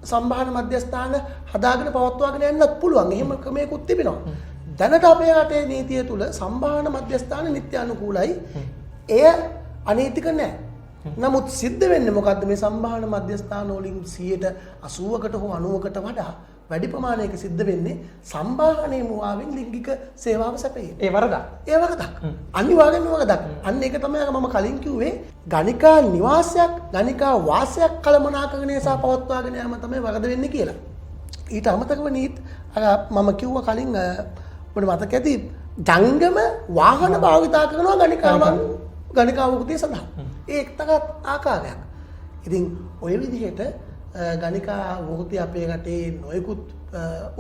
සම්භාහන මධ්‍යස්ථාන හදාගෙන පවත්වාගෙන යන්නත් පුළුවන්. එහෙම ක්‍රමයකුත් තිබෙනවා. දැනට අපේ රටේ නීතිය තුල සම්භාහන මධ්‍යස්ථාන නිත්‍යානුකූලයි. එය අනීතික නැහැ. නමුත් සිද්ධ වෙන්නේ මොකද්ද? මේ සම්භාහන මධ්‍යස්ථාන වලින් 80%කට හෝ 90%කට වඩා වැඩි ප්‍රමාණයක සිද්ධ වෙන්නේ සම්භාහනයේ මුවාවෙන් ලිංගික සේවාව සැපයීම. ඒ වරදක්. ඒ වරදක්. අනිවාර්යෙන්ම වරදක්. අන්න ඒක තමයි මම කලින් කිව්වේ ගණිකා නිවාසයක්, ගණිකා වාසයක් කළමනාකරණය සහ පවත්වාගෙන යාම තමයි වරද වෙන්නේ කියලා. ඊට අමතරව මම කිව්වා කලින් ඔබට මතක ඇති ජංගම වාහන භාවිතා කරනවා ගණිකා වෘත්තිය සඳහා. ඒ එක්තරා ආකාරයක්. ඉතින් ඔය විදිහට ගණිකා වෘත්තිය අපේ රටේ නොයෙකුත්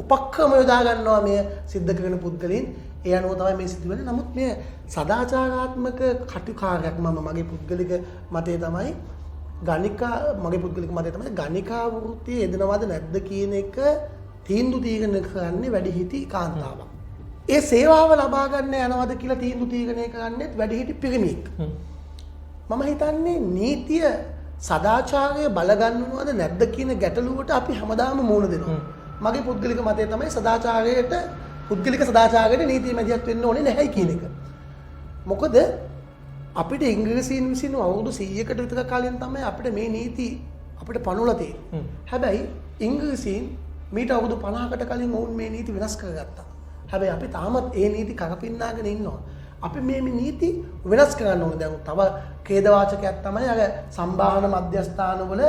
උපක්‍රම යොදා ගන්නවා මේ සිද්ධ කරන පුද්ගලයන්. ඒ අනුව තමයි මේ සිදු වෙන්නේ. නමුත් මේ සදාචාරාත්මක කටයුකාරයක් මගේ පුද්ගලික මතය තමයි ගණිකා වෘත්තිය යෙදෙනවද නැද්ද කියන එක තීන්දුව තීරණය කරන්නේ වැඩිහිටි කාන්තාවක්. ඒ සේවාව ලබා ගන්න යනවද කියලා තීන්දුව තීරණය කරන්නේ වැඩිහිටි පිරිමියෙක්. මම හිතන්නේ නීතිය සදාචාරය බලගන්නවද නැද්ද කියන ගැටලුවට අපි හැමදාම මුහුණ දෙනවා. මගේ පුද්ගලික මතය තමයි පුද්ගලික සදාචාරයට නීතිය මැදිහත් වෙන්න ඕනේ නැහැ කියන එක. මොකද අපිට ඉංග්‍රීසීන් විසින් අවුරුදු 100කට විතර කලින් තමයි අපිට මේ නීති අපිට පනවලා තියෙන්නේ. හැබැයි ඉංග්‍රීසීන් මීට අවුරුදු 50කට කලින් වුන් මේ නීති වෙනස් කරගත්තා. හැබැයි අපි තාමත් ඒ නීති කරපින්නාගෙන ඉන්නවා. අපි මේ නීති වෙනස් කරන්න ඕනේ. දැන් තව ඛේදවාචකයක් තමයි අර සම්භාහන මධ්‍යස්ථානවල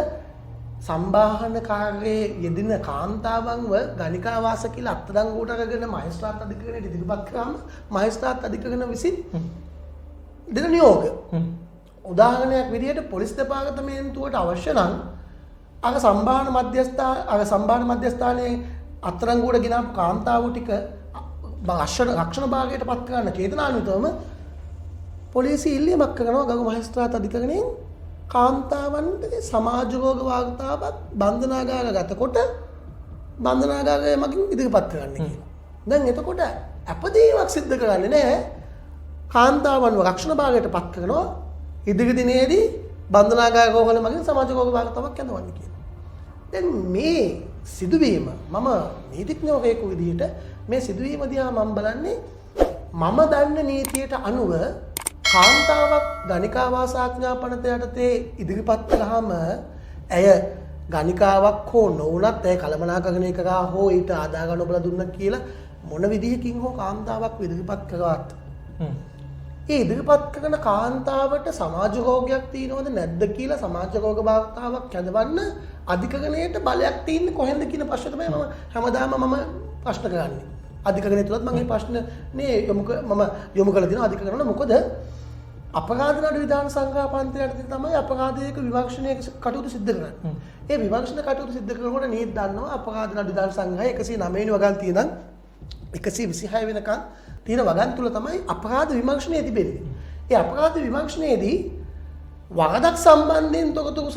සම්භාහනකාරයේ යෙදෙන කාන්තාවන්ව ගණිකා වාස කියලා අත්අඩංගුවට අරගෙන මහේස්ත්‍රාත් අධිකරණයට ඉදිරිපත් කරාම මහේස්ත්‍රාත් අධිකරණ විසින් දෙන නියෝග. උදාහරණයක් විදිහට පොලිස් දෙපාර්තමේන්තුවට අවශ්‍ය නම් අර සම්භාහන මධ්‍යස්ථානයේ අත්අඩංගුවට ගෙනාපු කාන්තාවෝ ටික රක්ෂණ භාගයට පත් කරන්න චේතනානුතවම පොලිසිය ඉල්ලීමක් කරනවා ගරු මහේස්ත්‍රාත් අධිකරණයෙන් කාන්තාවන්ට සමාජ රෝග වාර්තාවක් බන්ධනාගාරගත කොට බන්ධනාගාරය මගින් ඉදිරිපත් කරන්න කියලා. දැන් එතකොට අපදීමක් සිද්ධ කරන්නේ නැහැ. කාන්තාවන්ව රක්ෂණ භාගයට පත් කරනවා ඉදිරි දිනේදී බන්ධනාගාර රෝගවල මගින් සමාජ රෝග වාර්තාවක් යනවන්නේ කියලා. දැන් මේ සිදුවීම මම නීතිඥයෙකු විදිහට මේ සිදුවීම දිහා මම බලන්නේ මම දන්න නීතියට අනුව කාන්තාවක් ගණිකා වාසාඥා පනත යටතේ ඉදිරිපත් කළාම ඇය ගණිකාවක් හෝ නොවුනත් ඇය කළමනාකරණය කරා හෝ ඊට ආදාය ගන්න දුන්නා කියලා මොන විදිහකින් හෝ කාන්තාවක් ඉදිරිපත් කරාත් ඒ ඉදිරිපත් කරන කාන්තාවට සමාජ රෝගයක් තියෙනවද නැද්ද කියලා සමාජ රෝග වාර්තාවක් හදවන්න අධිකරණයට බලයක් තියෙන්නේ කොහෙන්ද කියන ප්‍රශ්නේ තමයි මම හැමදාම ප්‍රශ්න කරන්නේ. අධිකරණය තුලත් මම මේ ප්‍රශ්නේ යොමු කරලා දෙනවා අධිකරණ. මොකද අපරාධ නඩු විධාන සංග්‍රහ පන්තියට තමයි අපරාධයක විමර්ශනයක කටයුතු සිද්ධ කරන්නේ. ඒ විමර්ශන කටයුතු සිද්ධ කරනකොට නීති දන්නවා අපරාධ නඩු විධාන සංග්‍රහය 109 වෙනි වගන්තිය ඉඳන් 126 වෙනකන් තියෙන වගන් තුල තමයි අපරාධ විමර්ශනය තිබෙන්නේ. ඒ අපරාධ විමර්ශනයේදී වරදක් සම්බන්ධයෙන් තොරතුරු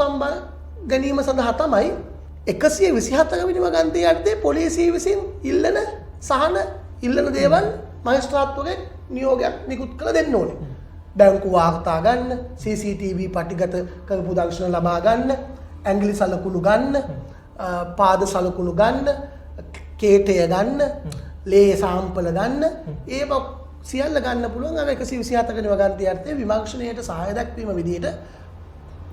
ගැනීම සඳහා තමයි 124 වෙනි වගන්තිය යටතේ පොලිසිය විසින් ඉල්ලන දේවල් මහේස්ත්‍රාත්වගේ නියෝගයක් නිකුත් කළ දෙන්න ඕනේ. බැංකු වාර්තා ගන්න, CCTV පටිගත කරපු දර්ශන ලබා ගන්න, ඇඟිලි සලකුණු ගන්න, පාද සලකුණු ගන්න, කේටය ගන්න, ලේ සාම්පල ගන්න, ඒව සියල්ල ගන්න පුළුවන් අර 127 වෙනි වගන්තිය යටතේ විමර්ශනයට සහාය දක්වීම විදිහට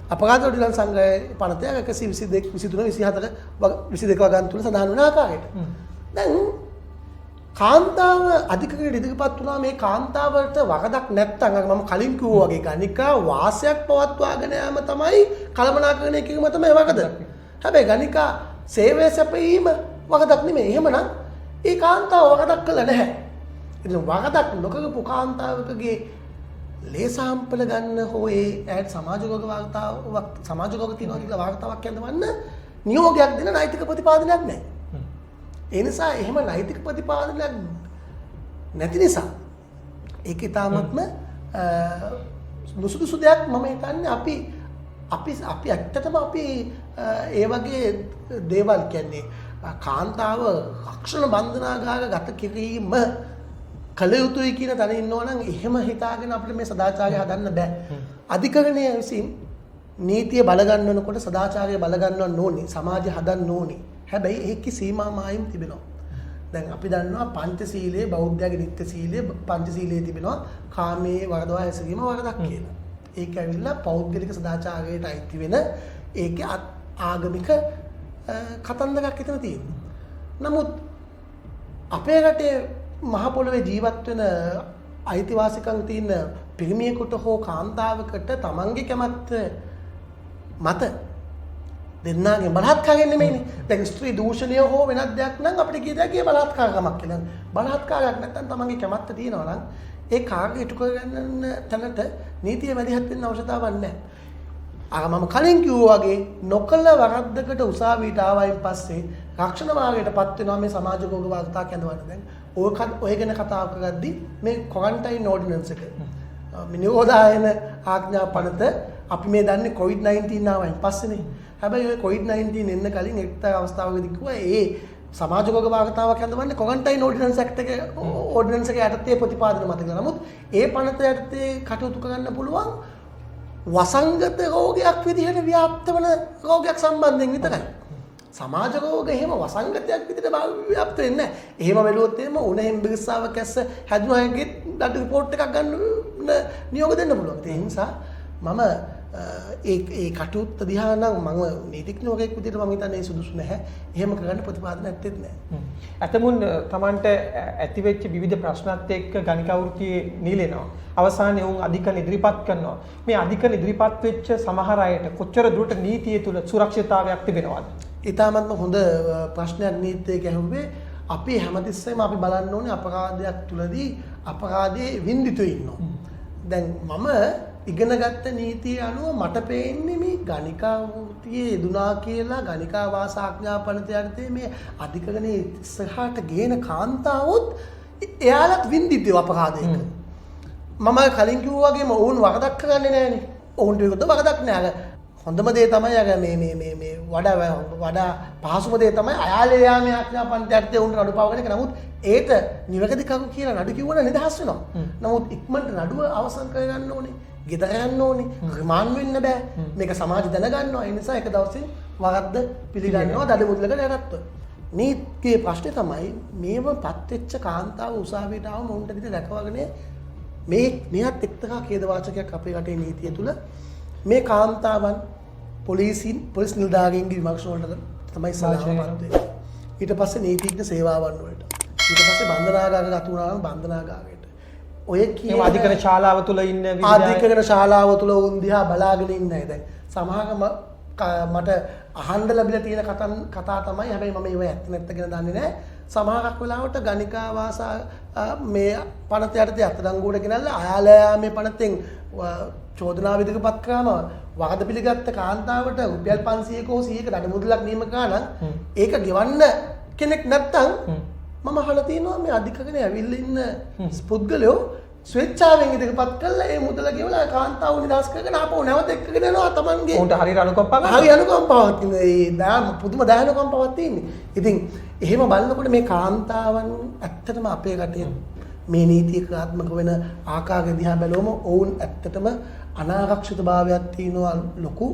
අපරාධ නඩු සංග්‍රහයේ පනතය 122 23 24 22 වගන් තුල සඳහන් වන ආකාරයට. දැන් කාන්තාව අධිකරණයට ඉදිරිපත් වුණා මේ කාන්තාවට වරදක් නැත්නම් අර මම කලින් කිව්වා වගේ ගණිකා වාසයක් පවත්වාගෙන යාම තමයි කළමනාකරණය කිරීම තමයි වරද. හැබැයි ගණිකා සේවය සැපයීම වරදක් නෙමෙයි. එහෙමනම් ඒ කාන්තාව වරදක් කළා නැහැ. ඉතින් වරදක් නොකරපු කාන්තාවකගේ ලේසාම්පල ගන්න හෝ ඇයට සමාජගෝග වාර්තාවක් සමාජගෝග තියෙනවා කියලා වාර්තාවක් යනවන්න නියෝගයක් දෙන නෛතික ප්‍රතිපාදනයක් නැහැ. ඒ නිසා එහෙම නෛතික ප්‍රතිපාදනයක් නැති නිසා ඒක ඊටාත්ම නුසුදුසු දෙයක් මම හිතන්නේ අපි ඇත්තටම අපි ඒ වගේ දේවල් කියන්නේ කාන්තාව රක්ෂණ බන්ධනාගාර ගත කිරීම කළ යුතුයි කියන තැන ඉන්නවා නම් එහෙම හිතාගෙන අපිට මේ සදාචාරය හදන්න බෑ. අධිකරණය විසින් නීතිය බල ගන්නනකොට සදාචාරය බල ගන්නවන්න ඕනේ, සමාජය හදන්න ඕනේ. හැබැයි ඒකේ සීමා මායිම් තිබෙනවා. දැන් අපි දන්නවා පංචශීලයේ බෞද්ධයාගේ නිත්‍ය සීලයේ පංචශීලයේ තිබෙනවා කාමයේ වරදවා හැසිරීම වරදක් කියලා. ඒක ඇවිල්ලා පෞද්ගලික සදාචාරයට අයිති වෙන ඒකේ ආගමික කතන්දරයක් එතන තියෙනවා. නමුත් අපේ රටේ මහ පොළොවේ ජීවත් වෙන අයිතිවාසිකම් තියෙන පිරිමියෙකුට හෝ කාන්තාවකට තමන්ගේ කැමැත්ත මත දෙන්නාගේ බලහත්කාරයෙන් නෙමෙයිනේ. දැන් ස්ත්‍රී දූෂණය හෝ වෙනත් දෙයක් නම් අපිට කිය දෙයක් ඒ බලහත්කාරකමක් කියලා. බලහත්කාරයක් නැත්නම් තමන්ගේ කැමැත්ත තියෙනවා නම් ඒ කාර්ය ඉටු කරගන්න තැනට නීතිය මැදිහත් වෙන්න අවශ්‍යතාවක් නැහැ. අර මම කලින් කිව්වා වගේ නොකල වරද්දකට උසාවියට ආවයින් පස්සේ රක්ෂණ මාර්ගයටපත් වෙනවා මේ සමාජගෝග වාර්තා කැඳවන්න. දැන් ඔය ගැන කතා කරද්දී මේ ක්වොරන්ටයින් ඕඩිනන්ස් එක නිරෝධායන ආඥා පනත අපි මේ දන්නේ COVID-19 ආවයින් පස්සේනේ. හැබැයි ඔය COVID-19 එන්න කලින් එක්තරා අවස්ථාවකදී කිව්වා ඒ සමාජගෝග වාර්තාවක් කැඳවන්නේ ක්වොරන්ටයින් ඕඩිනන්ස් ඇක්ට් එක ඕඩිනන්ස් එක යටතේ ප්‍රතිපාදන මත කියලා. නමුත් ඒ පනත යටතේ කටයුතු කරන්න පුළුවන් වසංගත රෝගයක් විදිහට ව්‍යාප්ත වන රෝගයක් සම්බන්ධයෙන් විතරයි. සමාජ රෝග එහෙම වසංගතයක් විදිහට ව්‍යාප්ත වෙන්නේ නැහැ. එහෙම වෙලුවොත් එහෙම උණ හෙම්බිරිස්සාවක් ඇස්ස හැදුනාගේ ඩඩ රිපෝට් එකක් ගන්න නියෝග දෙන්න පුළුවන්. ඒ නිසා මම ඒ කටයුත්ත දිහා නම් මම නීතිඥයෙක් විදිහට මම හිතන්නේ සුදුසු නැහැ. එහෙම කරන්න ප්‍රතිපාදන නැත්තේ නැහැ. ඇතමුන් Tamanට ඇතිවෙච්ච විවිධ ප්‍රශ්නත් එක්ක ගණිකා වෘත්තියේ නිලෙනවා. අවසානයේ උන් අධිකරණ ඉදිරිපත් කරනවා. මේ අධිකරණ ඉදිරිපත් වෙච්ච සමහර අයට කොච්චර දුරට නීතිය තුල සුරක්ෂිතතාවයක් තිබෙනවද? ඊටමත්ම හොඳ ප්‍රශ්නයක් නීතියේ ගැහුවේ. අපි හැමතිස්සෙම අපි බලන්න ඕනේ අපරාධයක් තුලදී අපරාධයේ වින්දිතව ඉන්නවා. දැන් මම ඉගෙනගත්ත නීතිය අනුව මට පේන්නේ මේ ගණිකා වෘත්තියේ යෙදුනා කියලා ගණිකා වාසාඥා පනත යටතේ මේ අධිකරණයේ ඉස්සරහට ගේන කාන්තාවොත් එයාලත් වින්දිතව අපරාධයක. මම කලින් කිව්වා වගේම ඔවුන් වරදක් කරන්නේ නැහනේ. ඔවුන්ට විරුද්ධ වරදක් නෑ. හොඳම දේ තමයි අර මේ වඩා පහසුම දේ තමයි අයාලේ යාමේ ආඥා පනත යටතේ උන්ට නඩු පවගෙන එක. නමුත් ඒට නිවැරදි කරු කියලා නඩු කිව්වන නිදහස් වෙනවා. නමුත් ඉක්මනට නඩුව අවසන් කරගන්න ඕනේ. ගෙදර යන්න ඕනේ. රිමාන්ඩ් වෙන්න බෑ. මේක සමාජය දැනගන්නවා. ඒ නිසා එක දවසින් වරද්ද පිළිගන්නවා දඩ මුදලකට යටත්ව. නීතියේ ප්‍රශ්නේ තමයි මේව පත්වෙච්ච කාන්තාව උසාවියට ආවම උන්ට විතර දැකවගෙන මේත් එක්තරා ඛේදවාචකයක් අපේ රටේ නීතිය තුල මේ කාන්තාවන් පොලිස් නිලධාරීන්ගේ විමර්ශන වලට තමයි සලකපත් වෙන්නේ. ඊට පස්සේ නීතිඥ සේවාවන් වලට. ඊට පස්සේ බන්ධනාගාරයට අතු වුණා නම් බන්ධනාගාරයට. ඔය කියන අධිකරණ ශාලාව තුල ඉන්න අධිකරණ ශාලාව තුල උන් දිහා බලාගෙන ඉන්නයි දැන්. සමහරම මට අහන්න ලැබිලා තියෙන කතා තමයි. හැබැයි මම ඒව ඇත්ත නැත්ත ගැන දන්නේ නැහැ. සමහරක් වෙලාවට ගණිකා වාසා මේ පනත යටතේ අත්අඩංගුවට ගෙනල්ලා අයාලයා මේ පනතෙන් චෝදනාව ඉදිරිපත් කරාම වරද පිළිගත්ත කාන්තාවට රුපියල් 500ක හෝ 100ක දඩ මුදලක් නියම කරා නම් ඒක ගෙවන්න කෙනෙක් නැත්තම් මම අහලා තියෙනවා මේ අධිකරණේ ඇවිල්ලා ඉන්න පුද්ගලයෝ ස්වේච්ඡාවෙන් ඉදිරිපත් කළා ඒ මුදල ගෙවලා කාන්තාව නිදහස් කරගෙන ආපහු නැවත එක්කගෙන යනවා තමන්ගේ උන්ට හරියට අනුකම්පාවක් හරි අනුකම්පාවක් තියෙනවා. ඒ දාම පුදුම දායකම්පාවක් තියෙන්නේ. ඉතින් එහෙම බලනකොට මේ කාන්තාවන් ඇත්තටම අපේ රටේ මේ නීතිය ක්‍රියාත්මක වෙන ආකාරය දිහා බැලුවම ඔවුන් ඇත්තටම අනාරක්ෂිතභාවයක් තියෙනවා ලොකු.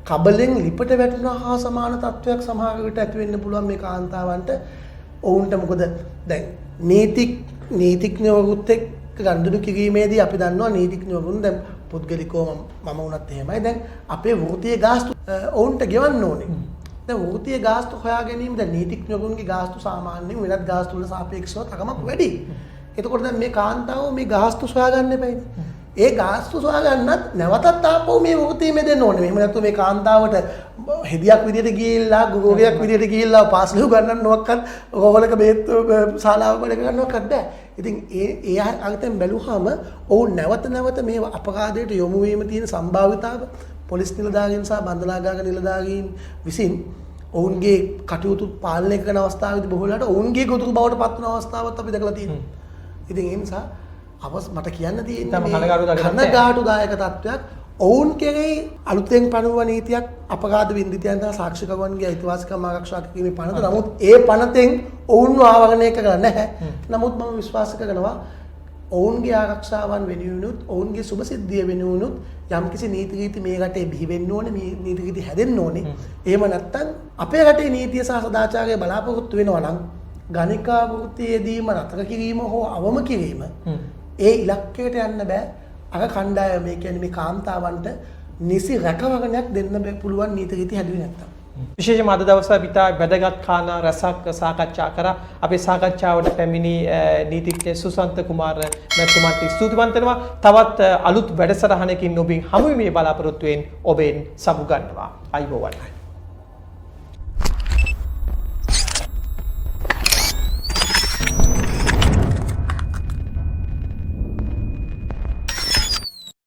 කබලෙන් ලිපට වැටෙනවා හා සමාන තත්වයක් සමහර විට ඇති වෙන්න පුළුවන් මේ කාන්තාවන්ට. ඔවුන්ට මොකද දැන් නීතිඥවරුත් එක්ක ගනුදෙනු කිරීමේදී අපි දන්නවා නීතිඥවරුන් දැන් පුද්ගලිකව මම වුණත් එහෙමයි. දැන් අපේ වෘත්තීය ගාස්තු ඔවුන්ට ගෙවන්න ඕනේ. දැන් වෘත්තීය ගාස්තු හොයා ගැනීම දැන් නීතිඥවරුන්ගේ ගාස්තු සාමාන්‍යයෙන් වෙනත් ගාස්තු වල සාපේක්ෂව තරමක් වැඩි. එතකොට දැන් මේ කාන්තාව මේ ගාස්තු සොයා ගන්න එපයි. ඒ ගාස්තු සොයාගන්නත් නැවතත් ආපහු මේ වෘත්තියම දෙන්න ඕනේ. එහෙම නැත්නම් මේ කාන්තාවට හෙදියක් විදියට ගිහිල්ලා ගුරුවරයෙක් විදියට ගිහිල්ලා පාසල උගන්වන්නවක්වත් ඕගොල්ලක බේත් ශාලාව වල ගන්නවක්වත් බෑ. ඉතින් ඒ අගතෙන් බැලුවාම ඔවුන් නැවත මේ අපරාධයට යොමු වීම තියෙන සම්භාවිතාව පොලිස් නිලධාරීන් සහ බන්ධනාගාර නිලධාරීන් විසින් ඔවුන්ගේ කටයුතු පාලනය කරන අවස්ථාවේදී බොහෝ වෙලාවට ඔවුන්ගේ ගොදුරු බවට පත් වෙන අවස්ථාවක් අපි දැකලා තියෙනවා. ඉතින් ඒ නිසා මට කියන්න තියෙන්නේ කනගාටුදායක තත්වයක් ඔවුන් කෙරෙහි අලුතෙන් පනවන නීතියක් අපරාධ වින්දිතයන් සහ සාක්ෂිකවන්ගේ අයිතිවාසිකම් ආරක්ෂා කිරීමේ පනත. නමුත් ඒ පනතෙන් ඔවුන්ව ආවරණය කරලා නැහැ. නමුත් මම විශ්වාස කරනවා ඔවුන්ගේ ආරක්ෂාවන් වෙනුවෙනුත් ඔවුන්ගේ සුබ සිද්ධිය වෙනුවෙනුත් යම්කිසි නීති රීති මේ රටේ බිහි වෙන්න ඕනේ, මේ නීති රීති හැදෙන්න ඕනේ. එහෙම නැත්නම් අපේ රටේ නීතිය සහ සදාචාරය බලාපොරොත්තු වෙනවා නම් ගණිකා වෘත්තියේදීම නතර කිරීම හෝ අවම කිරීම ඒ ඉලක්කයට යන්න බෑ. අර කණ්ඩායම මේ කියන්නේ මේ කාන්තාවන්ට නිසි රැකවරණයක් දෙන්න පුළුවන් නීති රීති හැදුවේ නැත්තම්. විශේෂයෙන්ම අද දවසේ පිටා වැදගත් කාරණා රසක් සාකච්ඡා කරා. අපේ සාකච්ඡාවට පැමිණි නීතිඥ සුසන්ත කුමාර මැතිතුමාට ස්තුතිවන්ත වෙනවා. තවත් අලුත් වැඩසටහනකින් ඔබින් හමු වීමේ බලාපොරොත්තුවෙන් ඔබෙන් සමු ගන්නවා. අයිබෝවන්.